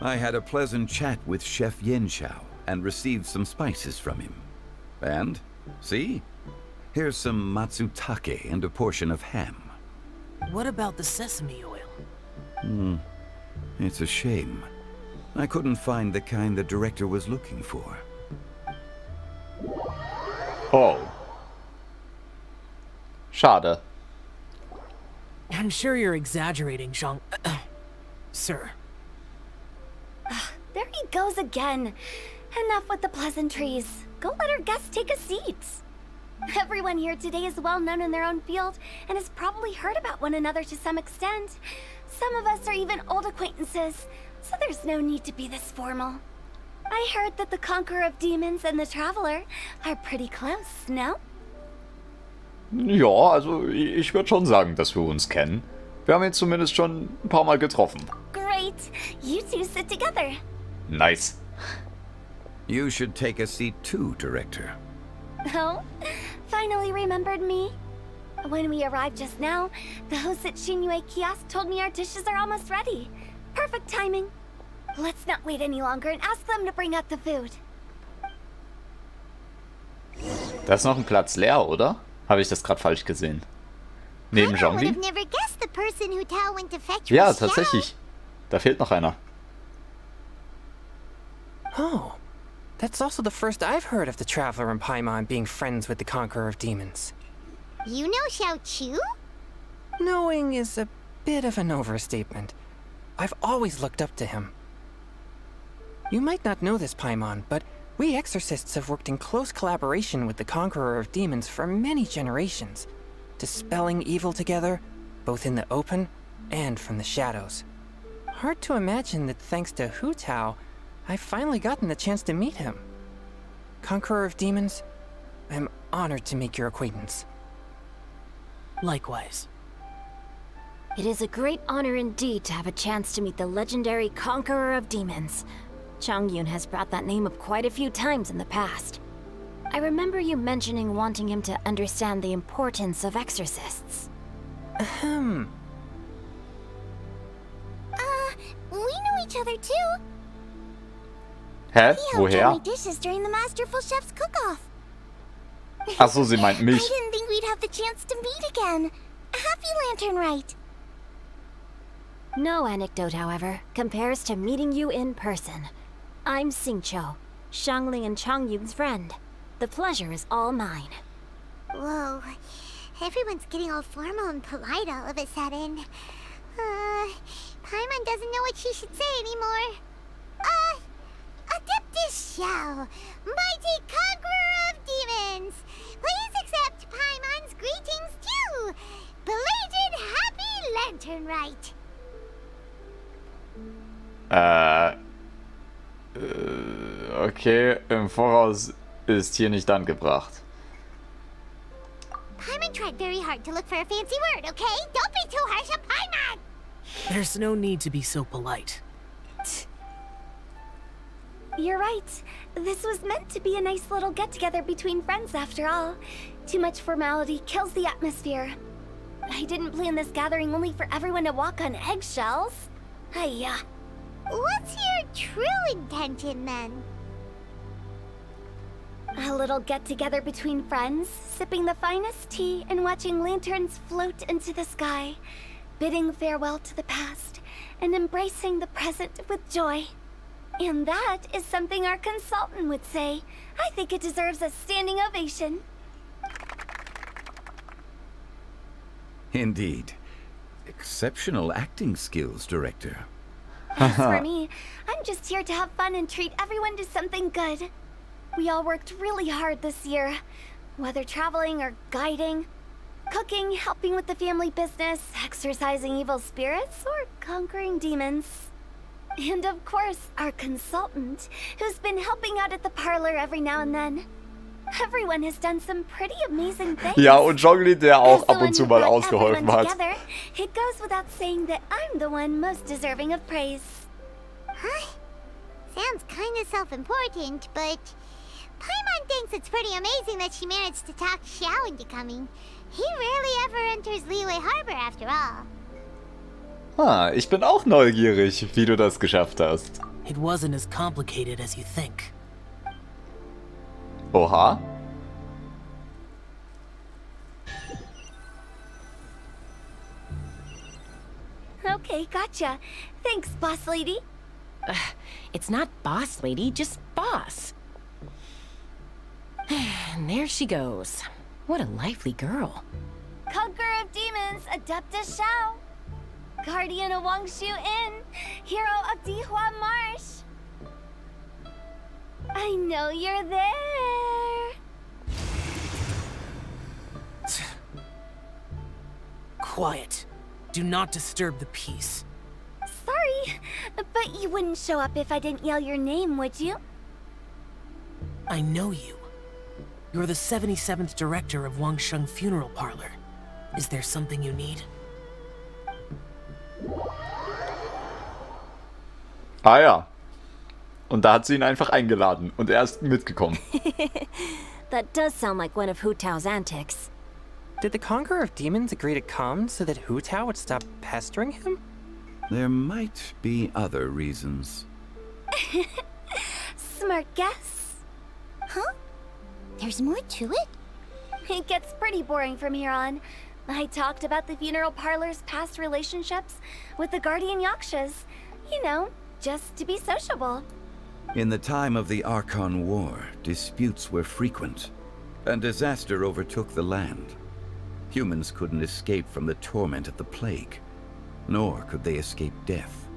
I had a pleasant chat with Chef Yanxiao and received some spices from him. And, see? Here's some matsutake and a portion of ham. What about the sesame oil? It's a shame. I couldn't find the kind the director was looking for. Oh. Schade. I'm sure you're exaggerating, Zhang... Sir. There he goes again. Enough with the pleasantries. Go let our guests take a seat. Everyone here today is well known in their own field and has probably heard about one another to some extent. Some of us are even old acquaintances, so there's no need to be this formal. I heard that the Conqueror of Demons and the Traveler are pretty close, no? Ja, also ich würde schon sagen, dass wir uns kennen. Wir haben ihn zumindest schon ein paar Mal getroffen. Great. You two sit together. Nice. You should take a seat too, Director. Oh, finally remembered me? When we arrived just now, the host at Shinyue Kiosk told me our dishes are almost ready. Perfect timing. Let's not wait any longer and ask them to bring out the food. Da ist noch ein Platz leer, oder? Habe ich das gerade falsch gesehen? Neben I would Zhongli? have never guessed the person Hutao went to fetch Ja, was Xiao. tatsächlich. Da fehlt noch einer. Oh, that's also the first I've heard of the Traveler and Paimon being friends with the Conqueror of Demons. You know Xiao Chu? Knowing is a bit of an overstatement. I've always looked up to him. You might not know this, Paimon, but we exorcists have worked in close collaboration with the Conqueror of Demons for many generations, dispelling evil together, both in the open and from the shadows. Hard to imagine that thanks to Hu Tao, I've finally gotten the chance to meet him. Conqueror of Demons, I'm honored to make your acquaintance. Likewise. It is a great honor indeed to have a chance to meet the legendary Conqueror of Demons. Changyun has brought that name up quite a few times in the past. I remember you mentioning wanting him to understand the importance of exorcists. We know each other too. Hä? He helped Woher? my dishes during the Masterful Chef's cook-off. Ach so, sie meint I mich. didn't think we'd have the chance to meet again. Happy Lantern Rite. No anecdote, however, compares to meeting you in person. I'm Xingqiu, Shangli and Changyun's friend. The pleasure is all mine. Whoa. Everyone's getting all formal and polite all of a sudden. Paimon doesn't know what she should say anymore. Adeptus Xiao, mighty conqueror of demons, please accept Paimon's greetings too. Belated Happy Lantern Rite. Okay, im Voraus ist hier nicht angebracht. Paimon tried very hard to look for a fancy word, okay? Don't be too harsh on Paimon! There's no need to be so polite. You're right. This was meant to be a nice little get-together between friends after all. Too much formality kills the atmosphere. I didn't plan this gathering only for everyone to walk on eggshells. Hiya. What's your true intention then? A little get-together between friends, sipping the finest tea and watching lanterns float into the sky, bidding farewell to the past and embracing the present with joy. And that is something our consultant would say. I think it deserves a standing ovation. Indeed. Exceptional acting skills, Director. As for me, I'm just here to have fun and treat everyone to something good. We all worked really hard this year, whether traveling or guiding, cooking, helping with the family business, exorcising evil spirits, or conquering demons. And of course, our consultant, who's been helping out at the parlor every now and then. Everyone has done some pretty amazing things. Ja, und Zhongli, der auch ab und zu mal ausgeholfen hat. Together, it goes without saying that I'm the one most deserving of praise. Huh? Sounds kinda self-important, but Paimon thinks it's pretty amazing that she managed to talk Xiao into coming. He rarely ever enters Liyue Harbor after all. Ich bin auch neugierig, wie du das geschafft hast. It wasn't as complicated as you think. Oha. Okay, gotcha. Thanks, boss lady. It's not boss lady, just boss. And there she goes. What a lively girl. Conqueror of Demons, Adeptus Xiao. Guardian of Wangshu Inn, hero of Dihua Marsh. I know you're there. Quiet. Do not disturb the peace. Sorry, but you wouldn't show up if I didn't yell your name, would you? I know you. You're the 77th director of Wangsheng Funeral Parlor. Is there something you need? Ah ja. Und da hat sie ihn einfach eingeladen und er ist mitgekommen. That does sound like one of Hu Tao's antics. Did the Conqueror of Demons agree to come so that Hu Tao would stop pestering him? There might be other reasons. Smart guess. Huh? There's more to it? It gets pretty boring from here on. I talked about the funeral parlor's past relationships with the Guardian Yakshas. You know, just to be sociable. In the time of the Archon War, disputes were frequent, and disaster overtook the land. Humans couldn't escape from the torment of the plague, nor could they escape death.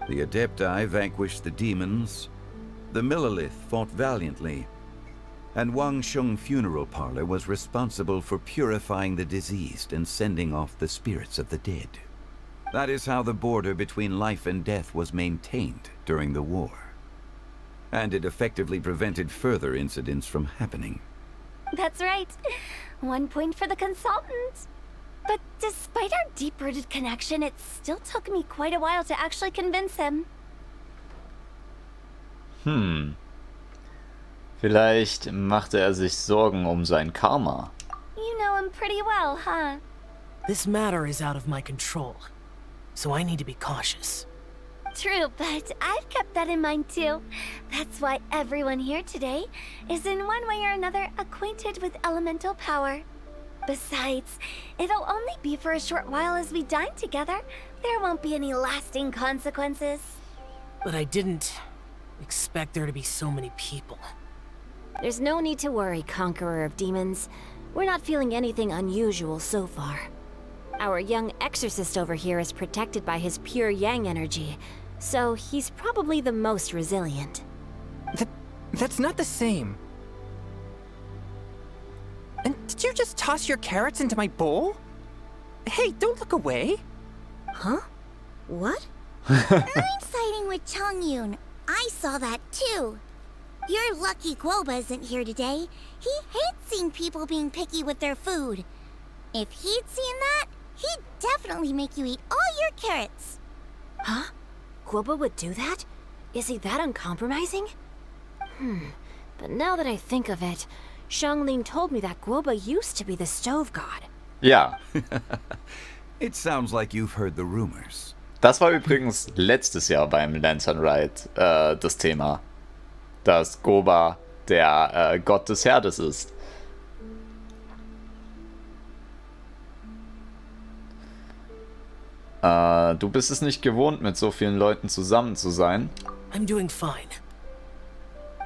The Adepti vanquished the demons, The Millelith fought valiantly, and Wangsheng Funeral Parlor was responsible for purifying the diseased and sending off the spirits of the dead. That is how the border between life and death was maintained during the war. And it effectively prevented further incidents from happening. That's right. 1 point for the consultant. But despite our deep-rooted connection, it still took me quite a while to actually convince him. Vielleicht machte er sich Sorgen um sein Karma. You know him pretty well, huh? This matter is out of my control, so I need to be cautious. True, but I've kept that in mind too. That's why everyone here today is in one way or another acquainted with elemental power. Besides, it'll only be for a short while as we dine together. There won't be any lasting consequences. But I didn't expect there to be so many people. There's no need to worry, Conqueror of Demons. We're not feeling anything unusual so far. Our young exorcist over here is protected by his pure yang energy, so he's probably the most resilient. That's not the same. And did you just toss your carrots into my bowl? Hey, don't look away. Huh? What? I'm siding with Chongyun. I saw that too. You're lucky Guoba isn't here today. He hates seeing people being picky with their food. If he'd seen that, he'd definitely make you eat all your carrots. Huh? Guoba would do that? Is he that uncompromising? But now that I think of it, Xianglin told me that Guoba used to be the stove god. Ja. It sounds like you've heard the rumors. Das war übrigens letztes Jahr beim Laternenritual das Thema. Dass Goba der Gott des Herdes ist. Du bist es nicht gewohnt, mit so vielen Leuten zusammen zu sein. I'm doing fine.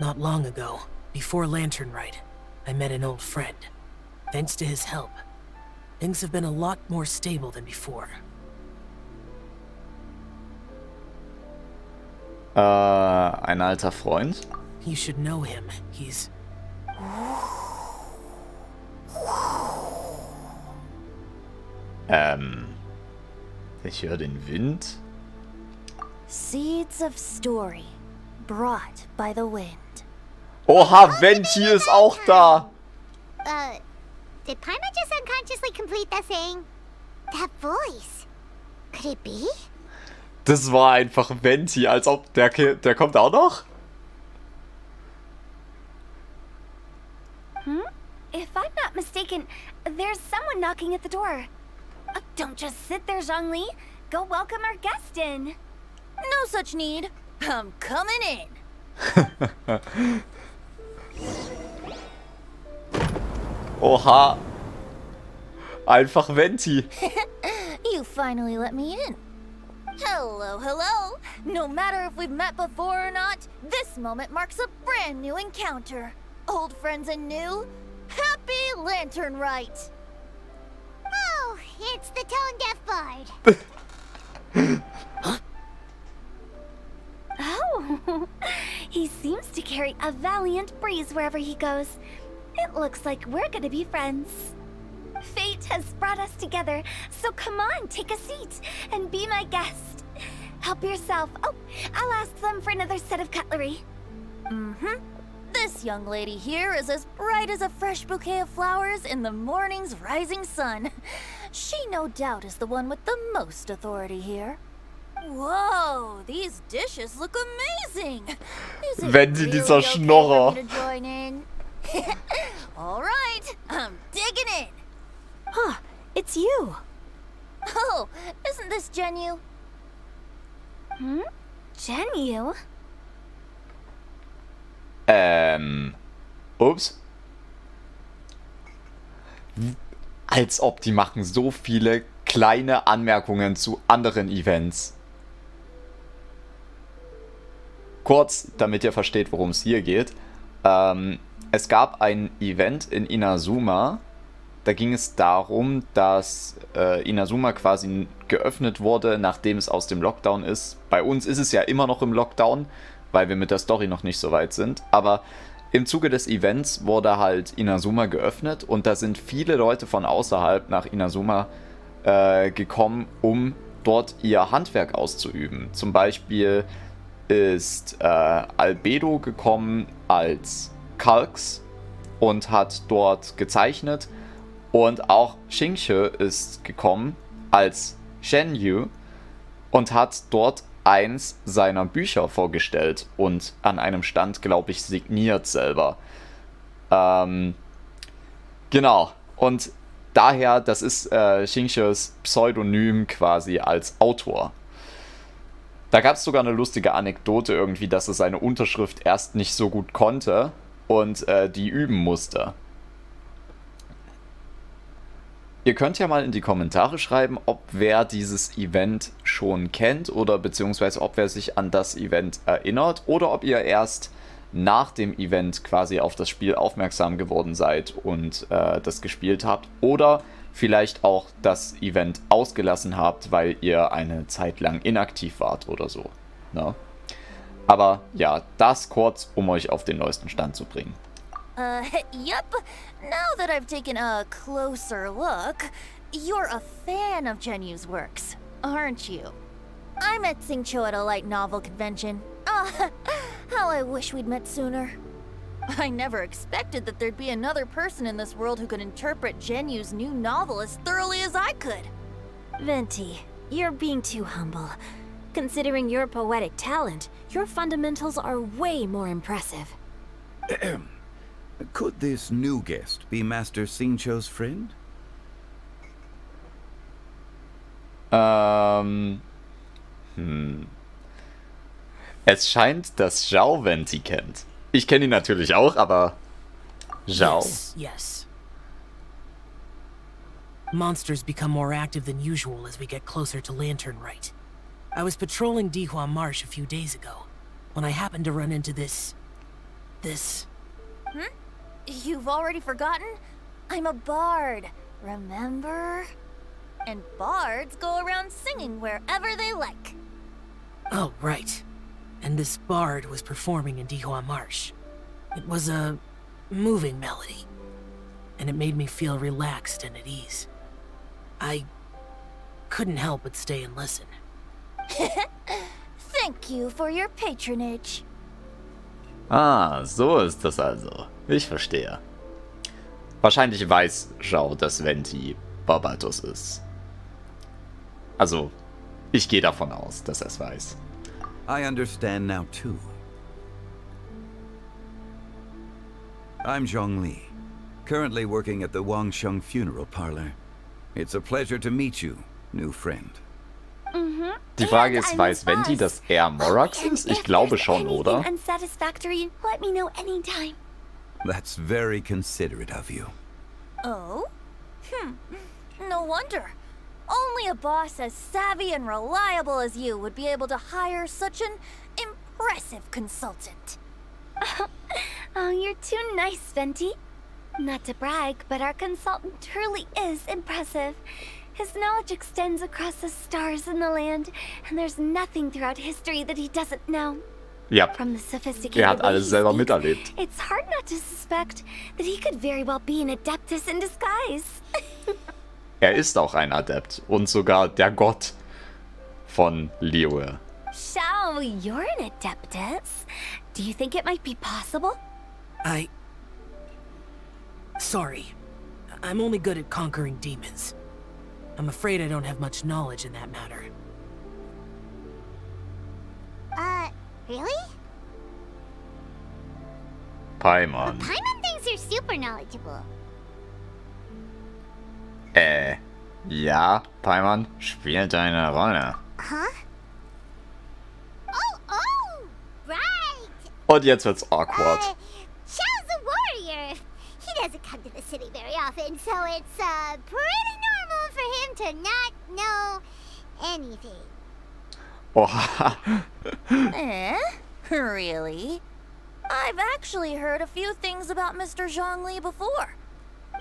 Not long ago, before Lantern Rite, I met an old friend. Thanks to his help, things have been a lot more stable than before. Ein alter Freund? You should know him. He's... Ich höre den Wind. Seeds of story, brought by the wind. Oha, Venti ist auch da. Did Paimon just unconsciously complete that saying? That voice. Could it be? Das war einfach Venti, als ob der kommt auch noch? If I'm not mistaken, there's someone knocking at the door. Don't just sit there, Zhongli. Go welcome our guest in. No such need. I'm coming in. Oha. Einfach Venti. You finally let me in. Hello, hello. No matter if we've met before or not, this moment marks a brand new encounter. Old friends and new. Happy Lantern Rite. Oh, it's the tone-deaf bard. Oh, he seems to carry a valiant breeze wherever he goes. It looks like we're gonna be friends. Fate has brought us together, so come on, take a seat and be my guest. Help yourself. Oh, I'll ask them for another set of cutlery. This young lady here is as bright as a fresh bouquet of flowers in the morning's rising sun. She no doubt is the one with the most authority here. Whoa, these dishes look amazing. Is it Wenn sie really dieser okay Schnorrer. for me to join in? All right, I'm digging in. Huh, it's you. Oh, isn't this Genyu? Genyu? Ups. Als ob die machen so viele kleine Anmerkungen zu anderen Events. Kurz, damit ihr versteht, worum es hier geht. Es gab ein Event in Inazuma. Da ging es darum, dass Inazuma quasi geöffnet wurde, nachdem es aus dem Lockdown ist. Bei uns ist es ja immer noch im Lockdown, weil wir mit der Story noch nicht so weit sind. Aber im Zuge des Events wurde halt Inazuma geöffnet und da sind viele Leute von außerhalb nach Inazuma gekommen, um dort ihr Handwerk auszuüben. Zum Beispiel ist Albedo gekommen als Kalks und hat dort gezeichnet. Und auch Xingqiu ist gekommen als Shenyu und hat dort eins seiner Bücher vorgestellt und an einem Stand, glaube ich, signiert selber. Genau. Und daher, das ist Xingqius Pseudonym quasi als Autor. Da gab es sogar eine lustige Anekdote irgendwie, dass er seine Unterschrift erst nicht so gut konnte und die üben musste. Ihr könnt ja mal in die Kommentare schreiben, ob wer dieses Event schon kennt oder beziehungsweise ob wer sich an das Event erinnert oder ob ihr erst nach dem Event quasi auf das Spiel aufmerksam geworden seid und das gespielt habt oder vielleicht auch das Event ausgelassen habt, weil ihr eine Zeit lang inaktiv wart oder so. Ne? Aber ja, das kurz, um euch auf den neuesten Stand zu bringen. Yup. Now that I've taken a closer look, you're a fan of Genyu's works, aren't you? I met Xingqiu at a light novel convention. Ah, how I wish we'd met sooner. I never expected that there'd be another person in this world who could interpret Genyu's new novel as thoroughly as I could. Venti, you're being too humble. Considering your poetic talent, your fundamentals are way more impressive. Could this new guest be Master Xingqiu's friend? Es scheint, dass Zhao Venti kennt. Ich kenne ihn natürlich auch, aber Zhao? Yes. Monsters become more active than usual as we get closer to Laternenrite. I was patrolling Dihua Marsh a few days ago, when I happened to run into this... You've already forgotten? I'm a bard, remember? And bards go around singing wherever they like. Oh, right. And this bard was performing in Dihua Marsh. It was a moving melody, and it made me feel relaxed and at ease. I couldn't help but stay and listen. Thank you for your patronage. Ah, so ist das also. Ich verstehe. Wahrscheinlich weiß Zhao, dass Venti Barbatos ist. Also, ich gehe davon aus, dass er es weiß. I understand now too. I'm Zhongli, currently working at the Wangsheng Funeral Parlor. It's a pleasure to meet you, new friend. Die Frage ist, weiß Venti, dass er Morax ist? Ich glaube schon, oder? Unsatisfactory, let me know anytime. That's very considerate of you. Oh? No wonder. Only a boss as savvy and reliable as you would be able to hire such an impressive consultant. Oh, you're too nice, Venti. Not to brag, but our consultant truly is impressive. His knowledge extends across the stars and the land, and there's nothing throughout history that he doesn't know. Ja, From the sophisticated er hat way alles he selber speaks, miterlebt. It's hard not to suspect that he could very well be an Adeptus in disguise. Er ist auch ein Adept und sogar der Gott von Liyue. Shao, you're an Adeptus. Do you think it might be possible? Sorry. I'm only good at conquering demons. I'm afraid I don't have much knowledge in that matter. Really? Paimon. Paimon thinks you're super knowledgeable. Ja, Paimon, spielt eine Rolle. Huh? Oh, right! Und jetzt wird's awkward. Xiao's a warrior. He doesn't come to the city very often, so it's pretty normal for him to not know anything. Oha. Really? I've actually heard a few things about Mr. Zhongli before.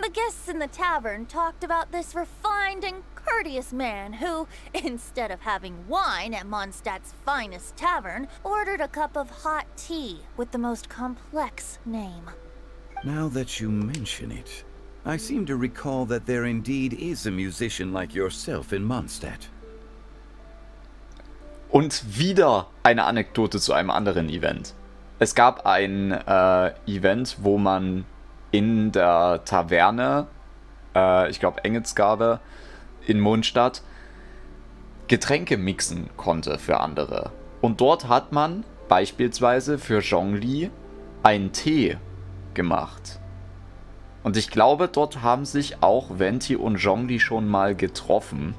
The guests in the tavern talked about this refined and courteous man who, instead of having wine at Mondstadt's finest tavern, ordered a cup of hot tea with the most complex name. Now that you mention it, I seem to recall that there indeed is a musician like yourself in Mondstadt. Und wieder eine Anekdote zu einem anderen Event. Es gab ein Event, wo man in der Taverne, ich glaube Engelsgabe in Mondstadt, Getränke mixen konnte für andere. Und dort hat man beispielsweise für Zhongli einen Tee gemacht. Und ich glaube, dort haben sich auch Venti und Zhongli schon mal getroffen.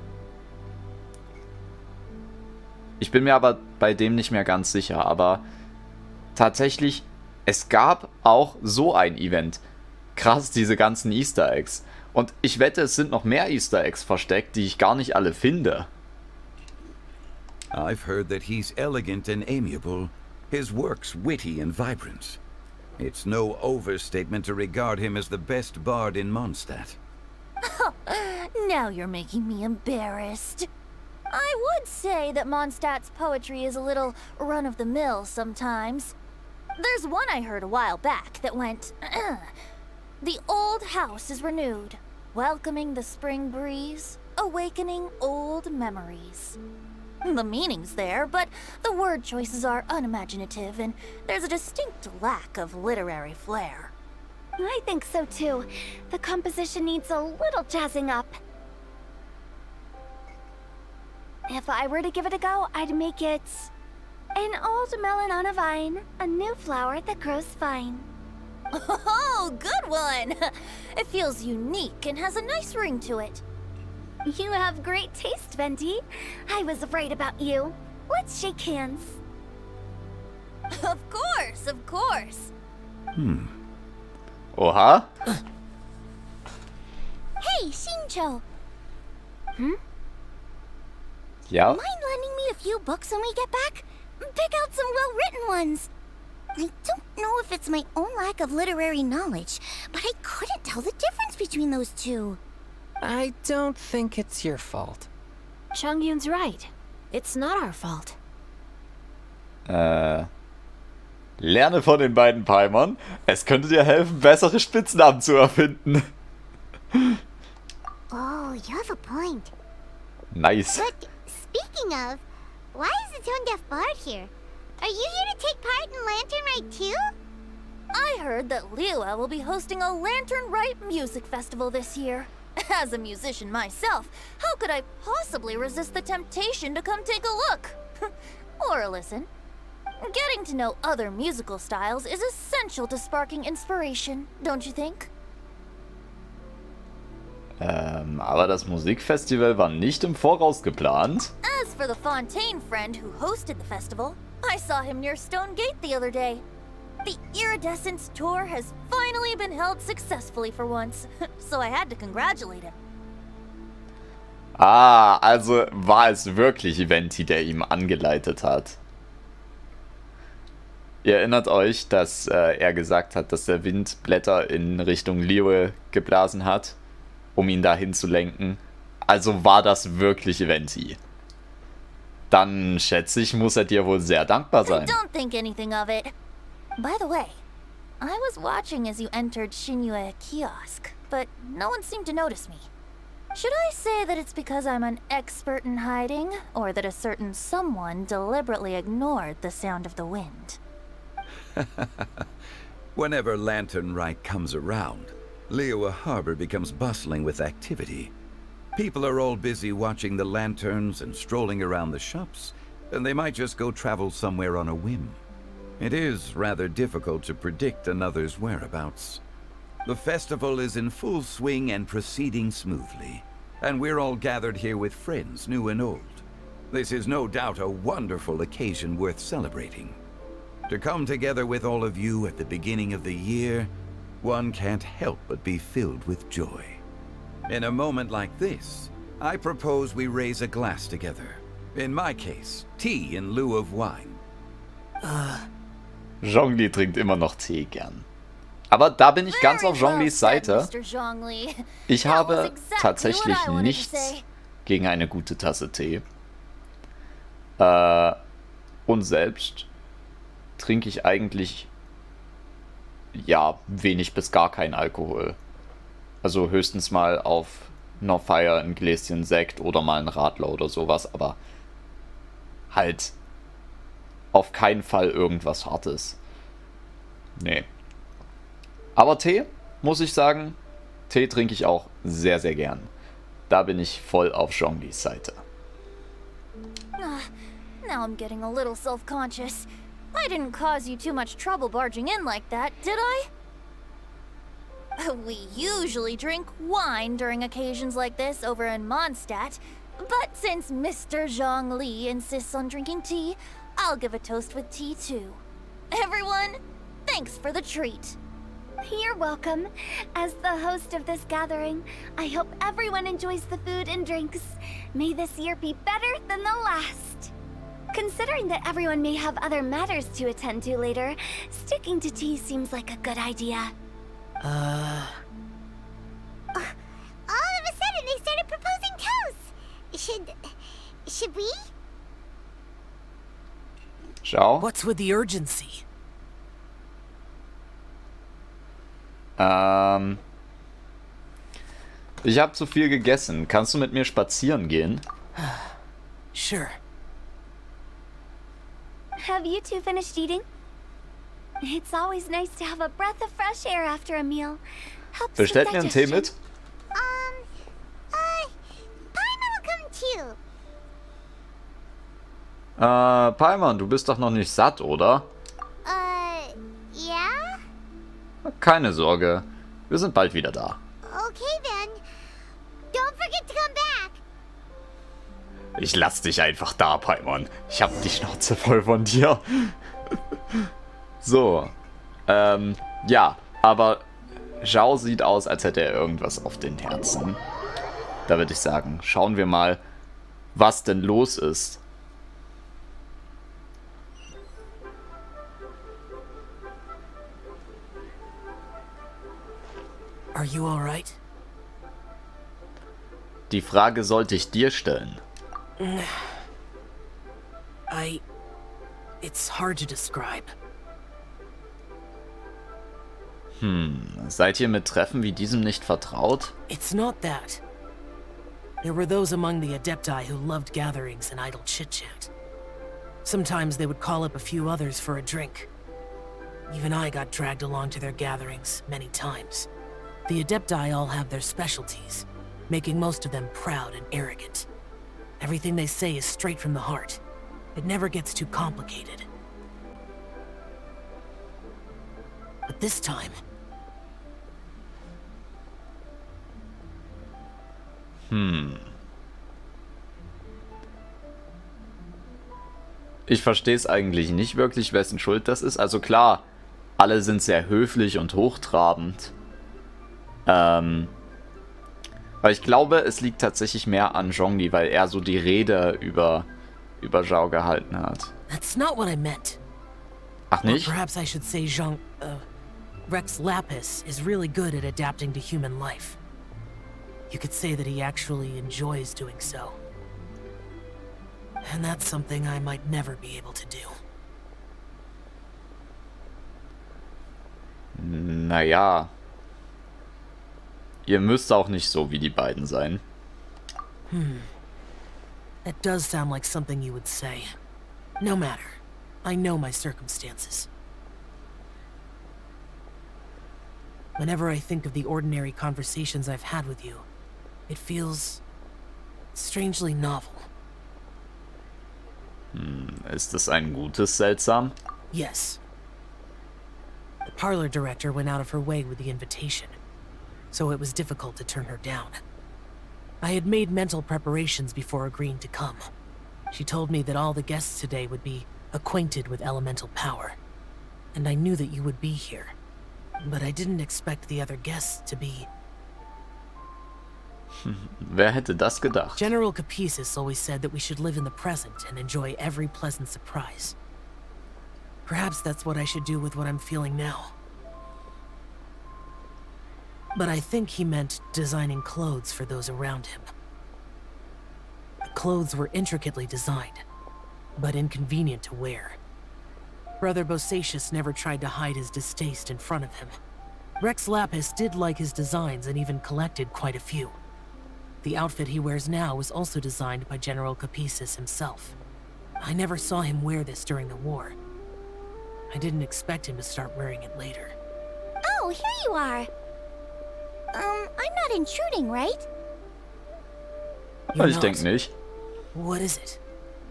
Ich bin mir aber bei dem nicht mehr ganz sicher. Aber tatsächlich, es gab auch so ein Event. Krass, diese ganzen Easter Eggs. Und ich wette, es sind noch mehr Easter Eggs versteckt, die ich gar nicht alle finde. I've heard that he's elegant and amiable, his works witty and vibrant. It's no overstatement to regard him as the best bard in Mondstadt. Now you're making me embarrassed. I would say that Mondstadt's poetry is a little run-of-the-mill sometimes. There's one I heard a while back that went, "The old house is renewed, welcoming the spring breeze, awakening old memories." The meaning's there, but the word choices are unimaginative, and there's a distinct lack of literary flair. I think so too. The composition needs a little jazzing up. If I were to give it a go, I'd make it an old melon on a vine, a new flower that grows fine. Oh, good one! It feels unique and has a nice ring to it. You have great taste, Venti. I was right about you. Let's shake hands. Of course, of course. Oha. Hey, Shincho! Ja? Mind lending me a few books when we get back? Pick out some well-written ones. I don't know if it's my own lack of literary knowledge, but I couldn't tell the difference between those two. I don't think it's your fault. Chongyun's right. It's not our fault. Lerne von den beiden Paimon. Es könnte dir helfen, bessere Spitznamen zu erfinden. Oh, you have a point. Nice. But speaking of, why is the Tone Deaf Bard here? Are you here to take part in Lantern Rite too? I heard that Liua will be hosting a Lantern Rite music festival this year. As a musician myself, how could I possibly resist the temptation to come take a look? Or listen. Getting to know other musical styles is essential to sparking inspiration, don't you think? Aber das Musikfestival war nicht im Voraus geplant. As for the Fontaine friend who hosted the festival, I saw him near Stone Gate the other day. The Iridescence tour has finally been held successfully for once, so I had to congratulate him. Ah, also war es wirklich Venti, der ihm angeleitet hat. Ihr erinnert euch, dass er gesagt hat, dass der Wind Blätter in Richtung Liyue geblasen hat, um ihn dahin zu lenken. Also war das wirklich Venti. Dann schätze ich, muss er dir wohl sehr dankbar sein. Don't think anything of it. By the way, I was watching as you entered Shinyue Kiosk, but no one seemed to notice me. Should I say that it's because I'm an expert in hiding, or that a certain someone deliberately ignored the sound of the wind? Whenever Lantern Rite comes around, Liyue Harbor becomes bustling with activity. People are all busy watching the lanterns and strolling around the shops, and they might just go travel somewhere on a whim. It is rather difficult to predict another's whereabouts. The festival is in full swing and proceeding smoothly, and we're all gathered here with friends, new and old. This is no doubt a wonderful occasion worth celebrating. To come together with all of you at the beginning of the year, one can't help but be filled with joy. In a moment like this, I propose we raise a glass together. In my case, tea in lieu of wine. Zhongli trinkt immer noch Tee gern. Aber da bin ich ganz auf Zhonglis Seite. Mr. Zhongli. Ich habe exactly tatsächlich what I wanted to nichts say. gegen eine gute Tasse Tee. Und selbst trinke ich eigentlich ja wenig bis gar keinen Alkohol. Also höchstens mal auf einer Feier ein Gläschen Sekt oder mal ein Radler oder sowas, aber halt auf keinen Fall irgendwas Hartes. Nee. Aber Tee, muss ich sagen, Tee trinke ich auch sehr, sehr gern. Da bin ich voll auf Zhonglis Seite. Now I'm getting a little self-conscious. I didn't cause you too much trouble barging in like that, did I? We usually drink wine during occasions like this over in Mondstadt, but since Mr. Zhongli insists on drinking tea, I'll give a toast with tea too. Everyone, thanks for the treat. You're welcome. As the host of this gathering, I hope everyone enjoys the food and drinks. May this year be better than the last. Considering that everyone may have other matters to attend to later, sticking to tea seems like a good idea. All of a sudden, they started proposing toasts. Should we? Schau. What's with the urgency? Ich habe zu viel gegessen. Kannst du mit mir spazieren gehen? Sure. Have you two finished eating? It's always nice to have a breath of fresh air after a meal. Helps with Bestellt mir einen Tee digestion. mit? Paimon will come too. Paimon, du bist doch noch nicht satt, oder? Yeah? Keine Sorge. Wir sind bald wieder da. Okay then. Don't forget to come back. Ich lass dich einfach da, Paimon. Ich hab die Schnauze voll von dir. So. Ja, aber Zhao sieht aus, als hätte er irgendwas auf den Herzen. Da würde ich sagen, schauen wir mal, was denn los ist. Are you all right? Die Frage sollte ich dir stellen. It's hard to describe. Seid ihr mit Treffen wie diesem nicht vertraut? It's not that. There were those among the Adepti who loved gatherings and idle chit-chat. Sometimes they would call up a few others for a drink. Even I got dragged along to their gatherings many times. The Adepti all have their specialties, making most of them proud and arrogant. Everything they say is straight from the heart. It never gets too complicated. But this time... Ich verstehe es eigentlich nicht wirklich, wessen Schuld das ist. Also klar, alle sind sehr höflich und hochtrabend. Aber ich glaube, es liegt tatsächlich mehr an Zhongli, weil er so die Rede über Zhao gehalten hat. That's not what I meant. Ach nicht? Or perhaps I should say Rex Lapis is really good at adapting to human life. You could say that he actually enjoys doing so. And that's something I might never be able to do. Naja. Ihr müsst auch nicht so wie die beiden sein. That does sound like something you would say. No matter. I know my circumstances. Whenever I think of the ordinary conversations I've had with you, it feels strangely novel. Ist es ein gutes Seltsam? Yes. The parlor director went out of her way with the invitation, so it was difficult to turn her down. I had made mental preparations before agreeing to come. She told me that all the guests today would be acquainted with elemental power, and I knew that you would be here. But I didn't expect the other guests to be... Wer hätte das gedacht? General Capisis always said that we should live in the present and enjoy every pleasant surprise. Perhaps that's what I should do with what I'm feeling now. But I think he meant designing clothes for those around him. The clothes were intricately designed, but inconvenient to wear. Brother Bosacius never tried to hide his distaste in front of him. Rex Lapis did like his designs and even collected quite a few. The outfit he wears now was also designed by General Capisis himself. I never saw him wear this during the war. I didn't expect him to start wearing it later. Oh, here you are. I'm not intruding, right? Ich denke nicht. What is it?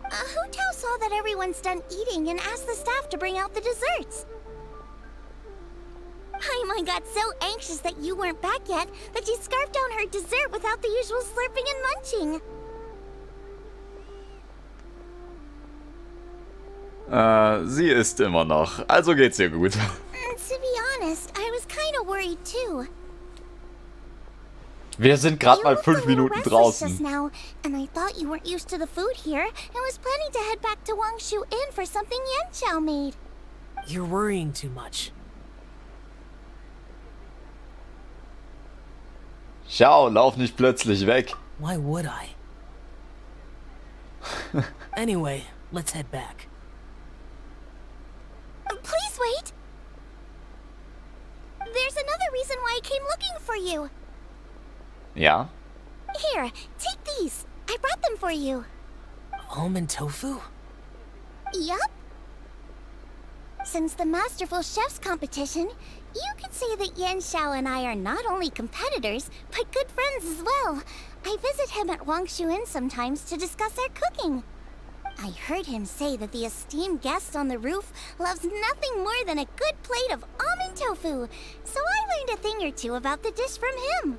Hu Tao saw that everyone's done eating and asked the staff to bring out the desserts. Paimon got so anxious that you weren't back yet that she scarfed down her dessert without the usual slurping and munching. Sie isst immer noch, also geht's ihr gut. To be honest, I was kind of worried too. Wir sind gerade mal 5 Minuten Just draußen. now, and I thought you weren't used to the food here and was planning to head back to Wangshu Inn for something Yanxiao made. You're worrying too much. Schau, lauf nicht plötzlich weg. Why would I? Anyway, let's head back. Please wait! There's another reason why I came looking for you. Ja? Here, take these. I brought them for you. Almond tofu? Yup. Since the Masterful Chef's competition, you could say that Yanxiao and I are not only competitors, but good friends as well. I visit him at Wangshu Inn sometimes to discuss our cooking. I heard him say that the esteemed guest on the roof loves nothing more than a good plate of almond tofu, so I learned a thing or two about the dish from him.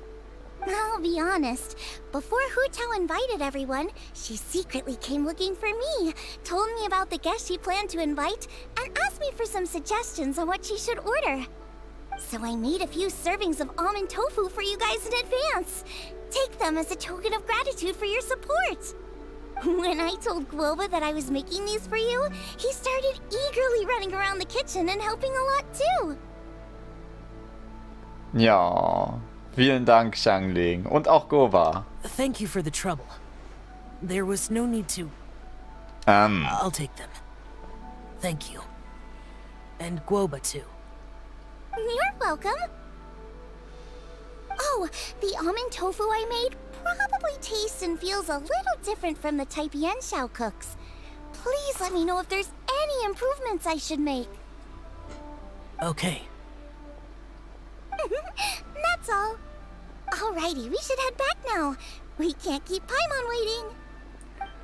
I'll be honest, before Hu Tao invited everyone, she secretly came looking for me, told me about the guests she planned to invite, and asked me for some suggestions on what she should order. So I made a few servings of almond tofu for you guys in advance. Take them as a token of gratitude for your support. When I told Guoba that I was making these for you, he started eagerly running around the kitchen and helping a lot too. Ja, vielen Dank, Xiangling. Und auch Gova. Thank you for the trouble. There was no need to... I'll take them. Thank you. And Guoba too. You're welcome. Oh, the almond tofu I made probably tastes and feels a little different from the type Yanxiao cooks. Please let me know if there's any improvements I should make. Okay. That's all. Alrighty, we should head back now. We can't keep Paimon waiting.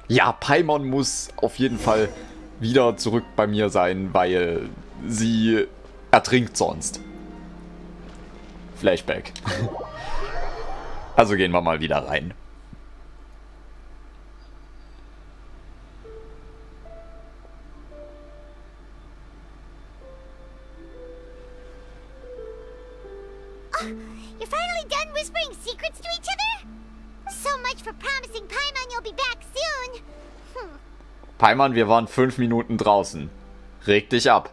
Ja, Paimon muss auf jeden Fall wieder zurück bei mir sein, weil sie ertrinkt sonst. Flashback. Also gehen wir mal wieder rein. You're finally done whispering secrets to each other? So much for promising Paimon you'll be back soon. Paimon, wir waren 5 Minuten draußen. Reg dich ab.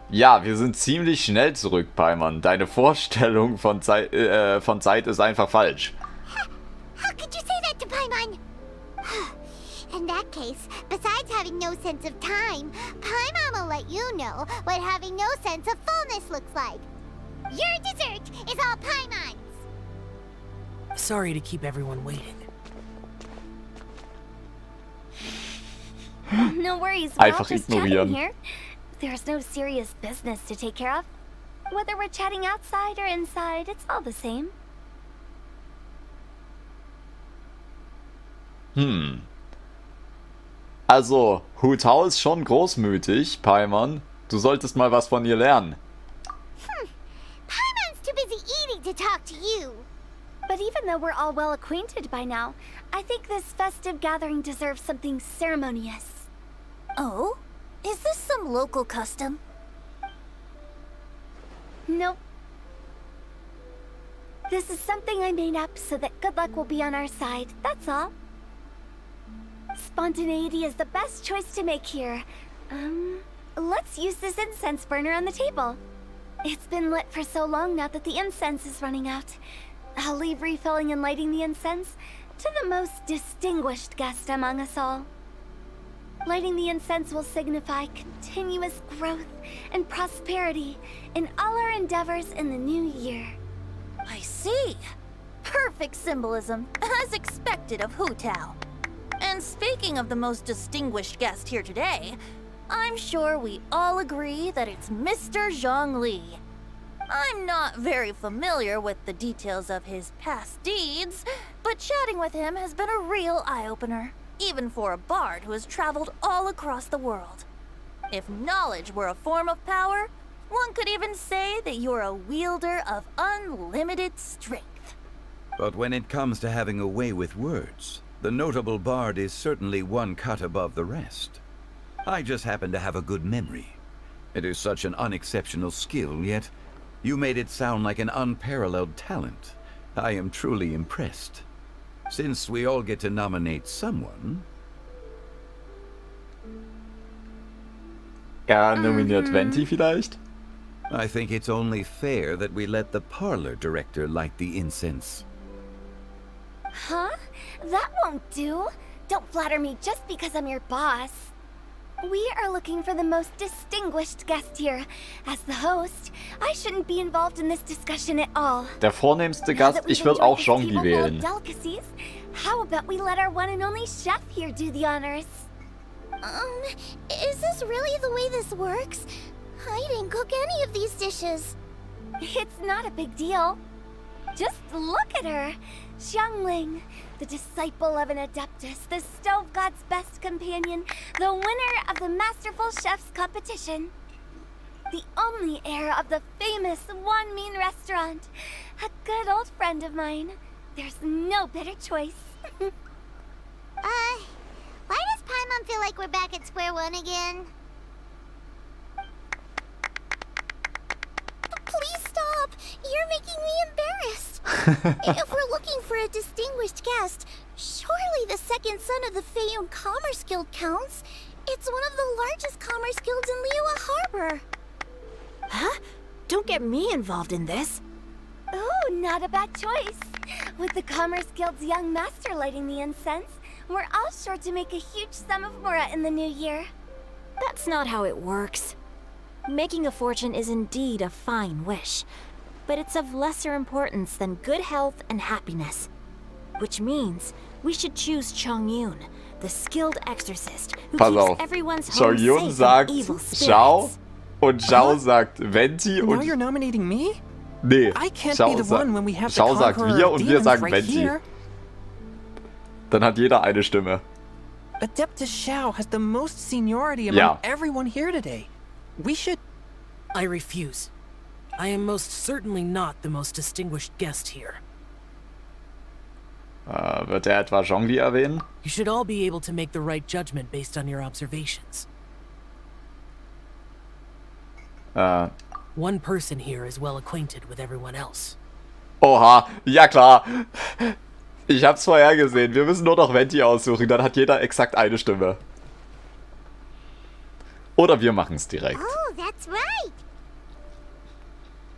Ja, wir sind ziemlich schnell zurück, Paimon. Deine Vorstellung von Zeit ist einfach falsch. How could you say that to Paimon? In that case, besides having no sense of time, Paimon will let you know what having no sense of fullness looks like. Your dessert is all Paimon's. Sorry to keep everyone waiting. No worries, we're all Einfach just ignorieren. chatting here. There's no serious business to take care of. Whether we're chatting outside or inside, it's all the same. Also, Hu Tao ist schon großmütig, Paimon. Du solltest mal was von ihr lernen. Paimon's too busy eating to talk to you. But even though we're all well acquainted by now, I think this festive gathering deserves something ceremonious. Oh? Is this some local custom? Nope. This is something I made up so that good luck will be on our side, that's all. Spontaneity is the best choice to make here. Let's use this incense burner on the table. It's been lit for so long now that the incense is running out. I'll leave refilling and lighting the incense to the most distinguished guest among us all. Lighting the incense will signify continuous growth and prosperity in all our endeavors in the new year. I see. Perfect symbolism, as expected of Hu Tao. And speaking of the most distinguished guest here today, I'm sure we all agree that it's Mr. Zhongli. I'm not very familiar with the details of his past deeds, but chatting with him has been a real eye-opener, even for a bard who has traveled all across the world. If knowledge were a form of power, one could even say that you're a wielder of unlimited strength. But when it comes to having a way with words, the notable bard is certainly one cut above the rest. I just happen to have a good memory. It is such an unexceptional skill, yet you made it sound like an unparalleled talent. I am truly impressed. Since we all get to nominate someone... Ja, nominiert Venti vielleicht? I think it's only fair that we let the parlor director light the incense. Huh? That won't do. Don't flatter me just because I'm your boss. We are looking for the most distinguished guest here. As the host, I shouldn't be involved in this discussion at all. Der vornehmste Gast, ich würde auch Zhongli wählen. Delicacies, how about we let our one and only chef here do the honors? Is this really the way this works? I didn't cook any of these dishes. It's not a big deal. Just look at her. Xiangling, the disciple of an adeptus, the stove god's best companion, the winner of the Masterful Chef's competition. The only heir of the famous Wan Min restaurant. A good old friend of mine. There's no better choice. Why does Paimon feel like we're back at square one again? Please stop! You're making me embarrassed! If we're looking for a distinguished guest, surely the second son of the Feiyun Commerce Guild counts. It's one of the largest commerce guilds in Liyue Harbor. Huh? Don't get me involved in this. Oh, not a bad choice. With the Commerce Guild's young master lighting the incense, we're all sure to make a huge sum of mora in the new year. That's not how it works. Making a fortune is indeed a fine wish, but it's of lesser importance than good health and happiness. Which means we should choose Chongyun, the skilled exorcist who Pass keeps auf. everyone's home Chongyun safe sagt from evil Zhao spirits. und Zhao sagt Venti Now und... you're nominating me? Nee, I can't Zhao be the one when we have the Zhao sagt conqueror wir of und wir demons sagen right Venti. here. Dann hat jeder eine Stimme. Adeptus Xiao has the most seniority among Ja. everyone here today. We should... I refuse. I am most certainly not the most distinguished guest here. Wird er etwa Zhongli erwähnen? You should all be able to make the right judgment based on your observations. One person here is well acquainted with everyone else. Oha, ja klar. Ich hab's vorher gesehen. Wir müssen nur noch Venti aussuchen, dann hat jeder exakt eine Stimme. Oder wir machen's direkt. Oh, that's right!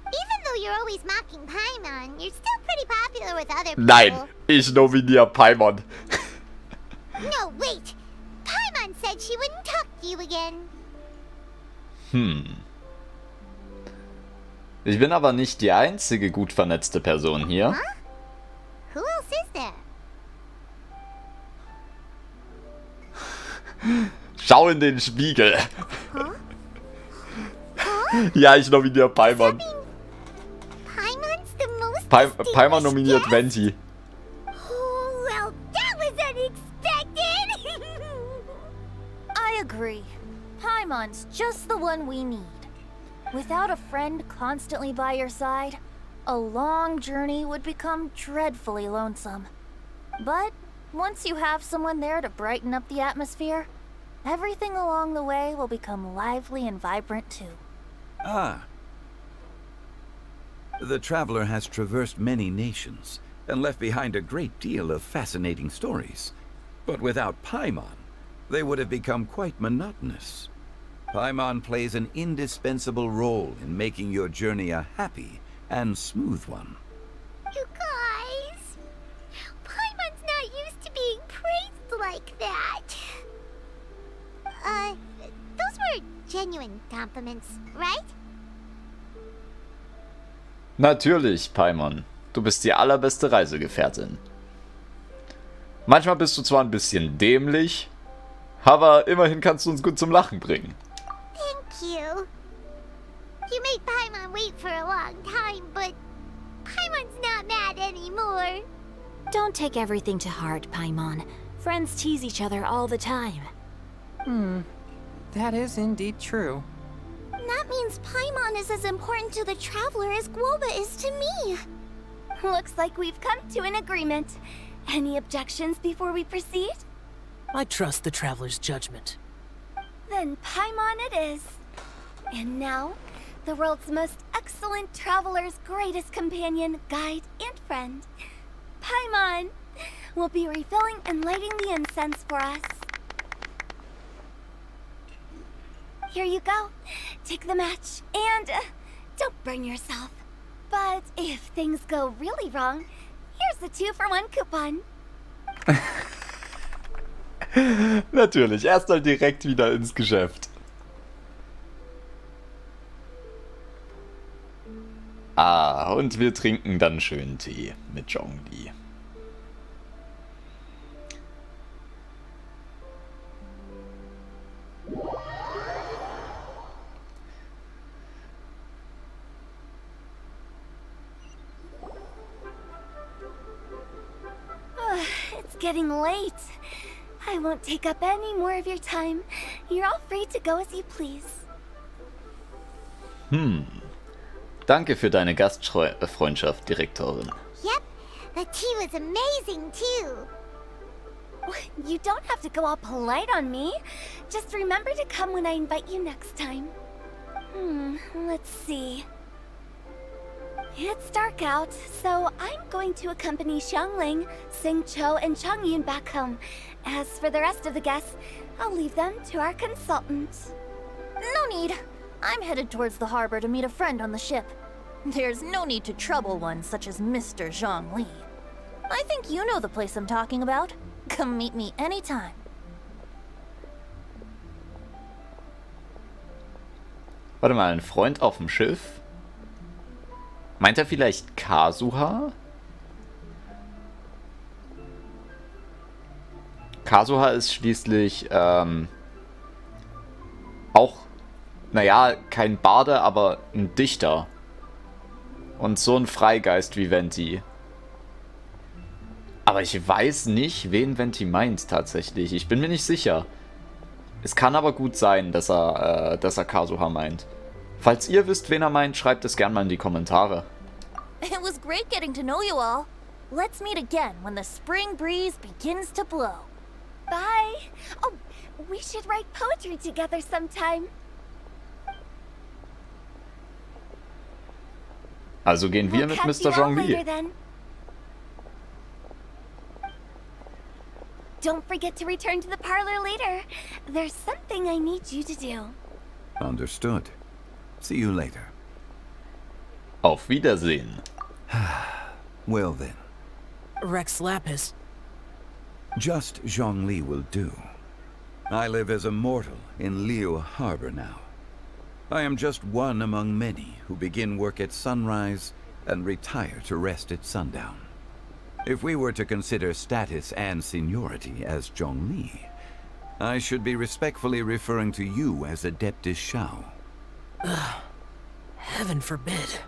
Even though you're always mocking Paimon, you're still pretty popular with other people. Nein, ich nominiere Paimon. No, wait! Paimon said she wouldn't talk to you again. Ich bin aber nicht die einzige gut vernetzte Person hier. Huh? Who else is there? Schau in den Spiegel. Huh? Ja, ich nominiere Paimon. Paimon's the most Paimon nominiert guest? Venti. Oh, well, that was unexpected! I agree. Paimon's just the one we need. Without a friend constantly by your side, a long journey would become dreadfully lonesome. But once you have someone there to brighten up the atmosphere, everything along the way will become lively and vibrant too. Ah. The traveler has traversed many nations and left behind a great deal of fascinating stories. But without Paimon, they would have become quite monotonous. Paimon plays an indispensable role in making your journey a happy and smooth one. You guys, Paimon's not used to being praised like that. Those were genuine compliments, right? Natürlich, Paimon. Du bist die allerbeste Reisegefährtin. Manchmal bist du zwar ein bisschen dämlich, aber immerhin kannst du uns gut zum Lachen bringen. Thank you. You made Paimon wait for a long time, but Paimon's not mad anymore. Don't take everything to heart, Paimon. Friends tease each other all the time. That is indeed true. That means Paimon is as important to the traveler as Guoba is to me. Looks like we've come to an agreement. Any objections before we proceed? I trust the traveler's judgment. Then Paimon it is. And now, the world's most excellent traveler's greatest companion, guide, and friend, Paimon, will be refilling and lighting the incense for us. Here you go. Take the match, and don't burn yourself. But if things go really wrong, here's the 2-for-1 coupon. Natürlich, erst mal direkt wieder ins Geschäft. Ah, und wir trinken dann schön Tee mit Zhongli. It's getting late. I won't take up any more of your time. You're all free to go as you please. Danke für deine Gastfreundschaft, Direktorin. Yep, the tea was amazing too. You don't have to go all polite on me. Just remember to come when I invite you next time. Let's see. It's dark out, so I'm going to accompany Xiangling, Xingqiu, and Changyun back home. As for the rest of the guests, I'll leave them to our consultant. No need. I'm headed towards the harbor to meet a friend on the ship. There's no need to trouble one such as Mr. Zhongli. I think you know the place I'm talking about. Come meet me anytime. Warte mal, ein Freund auf dem Schiff? Meint er vielleicht Kazuha? Kazuha ist schließlich auch, naja, kein Barde, aber ein Dichter. Und so ein Freigeist wie Venti. Aber ich weiß nicht, wen Venti meint tatsächlich. Ich bin mir nicht sicher. Es kann aber gut sein, dass er Kazuha meint. Falls ihr wisst, wen er meint, schreibt es gerne mal in die Kommentare. It was great getting to know you all. Let's meet again when the spring breeze begins to blow. Bye. Oh, we should write poetry together sometime. Also gehen wir mit Mr. Zhongli. Don't forget to return to the parlor later. There's something I need you to do. Understood. See you later. Auf Wiedersehen. Well then. Rex Lapis. Just Zhongli will do. I live as a mortal in Liu Harbor now. I am just one among many who begin work at sunrise and retire to rest at sundown. If we were to consider status and seniority as Zhongli, I should be respectfully referring to you as Adeptus Shao. Heaven forbid.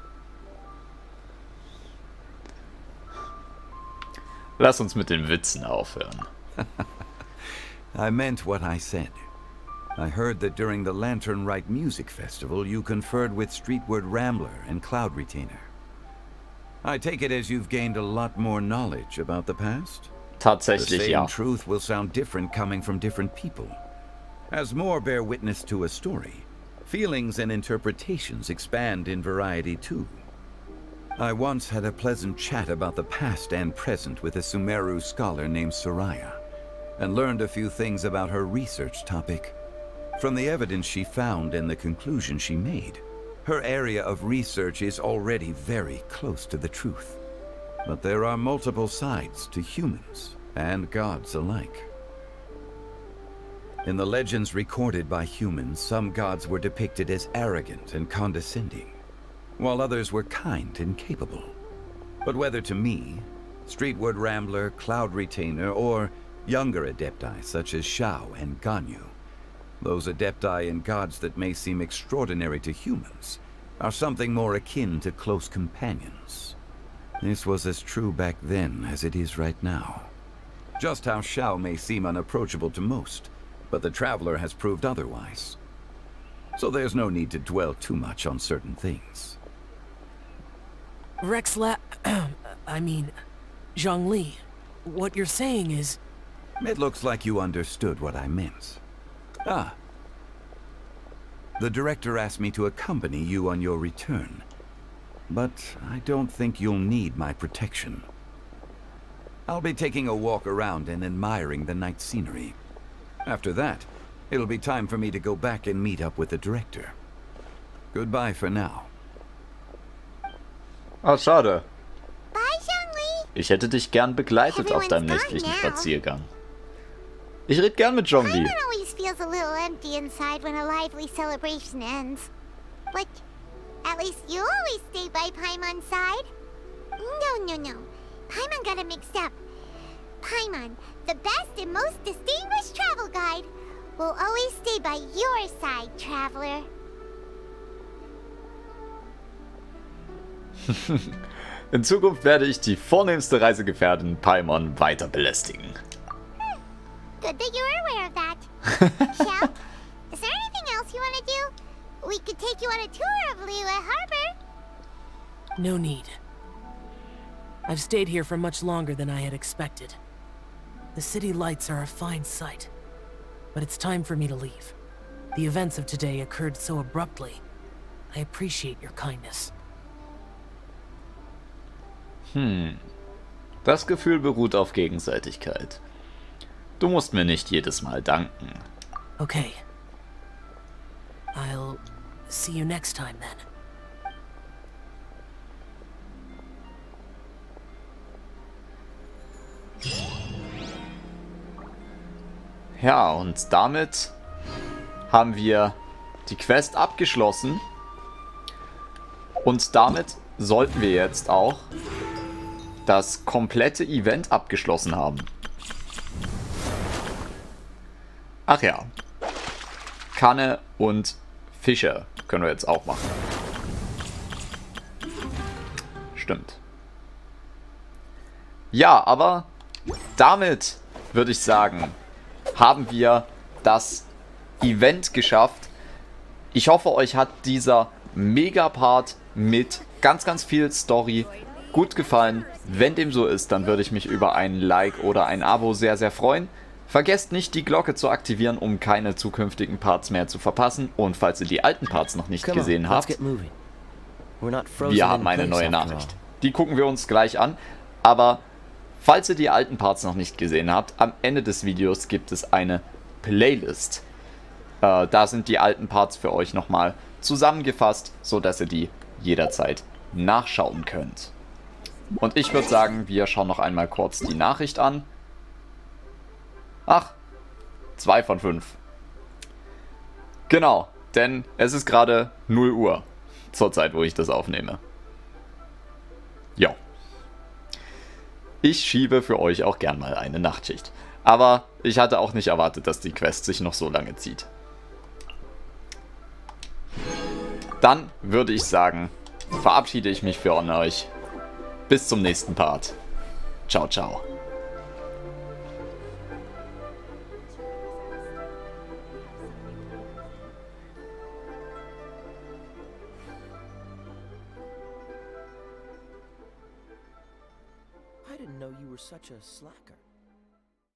Lass uns mit den Witzen aufhören. I meant what I said. I heard that during the Laternenritual music festival you conferred with Streetward Rambler and Cloud Retainer. I take it as you've gained a lot more knowledge about the past? Tatsächlich, the same ja. truth will sound different coming from different people. As more bear witness to a story, feelings and interpretations expand in variety too. I once had a pleasant chat about the past and present with a Sumeru scholar named Soraya, and learned a few things about her research topic. From the evidence she found and the conclusion she made, her area of research is already very close to the truth. But there are multiple sides to humans and gods alike. In the legends recorded by humans, some gods were depicted as arrogant and condescending, while others were kind and capable. But whether to me, Streetward Rambler, Cloud Retainer, or younger adepti such as Shao and Ganyu, those adepti and gods that may seem extraordinary to humans are something more akin to close companions. This was as true back then as it is right now. Just how Shao may seem unapproachable to most, but the Traveler has proved otherwise. So there's no need to dwell too much on certain things. Zhongli, what you're saying is... It looks like you understood what I meant. Ah. The director asked me to accompany you on your return, but I don't think you'll need my protection. I'll be taking a walk around and admiring the night scenery. After that, it'll be time for me to go back and meet up with the director. Goodbye for now. Ah, schade. Bye, Zhongli. Ich hätte dich gern begleitet auf deinem nächtlichen Spaziergang. Ich red gern mit Zhongli. Paimon always feels a little empty inside when a lively celebration ends. But at least you always stay by Paimon's side. No. Paimon got it mixed up. Paimon, the best and most distinguished travel guide, will always stay by your side, Traveler. In Zukunft werde ich die vornehmste Reisegefährtin Paimon weiter belästigen. Good that you were aware of that. Shell, is there anything else you want to do? We could take you on a tour of Liyue Harbor. No need. I've stayed here for much longer than I had expected. The city lights are a fine sight, but it's time for me to leave. The events of today occurred so abruptly. I appreciate your kindness. Das Gefühl beruht auf Gegenseitigkeit. Du musst mir nicht jedes Mal danken. Okay. I'll see you next time then. Ja, und damit haben wir die Quest abgeschlossen. Und damit sollten wir jetzt auch das komplette Event abgeschlossen haben. Ach ja. Kanne und Fische können wir jetzt auch machen. Stimmt. Ja, aber damit würde ich sagen, haben wir das Event geschafft. Ich hoffe, euch hat dieser Mega-Part mit ganz viel Story gut gefallen. Wenn dem so ist, dann würde ich mich über ein Like oder ein Abo sehr freuen. Vergesst nicht, die Glocke zu aktivieren, um keine zukünftigen Parts mehr zu verpassen. Und falls ihr die alten Parts noch nicht gesehen habt, wir haben eine neue Nachricht. Die gucken wir uns gleich an. Aber falls ihr die alten Parts noch nicht gesehen habt, am Ende des Videos gibt es eine Playlist. Da sind die alten Parts für euch nochmal zusammengefasst, sodass ihr die jederzeit nachschauen könnt. Und ich würde sagen, wir schauen noch einmal kurz die Nachricht an. Ach, 2 von 5. Genau, denn es ist gerade 0 Uhr zur Zeit, wo ich das aufnehme. Jo. Ich schiebe für euch auch gern mal eine Nachtschicht. Aber ich hatte auch nicht erwartet, dass die Quest sich noch so lange zieht. Dann würde ich sagen, verabschiede ich mich von euch. Bis zum nächsten Part. Ciao, ciao. I didn't know you were such a slacker.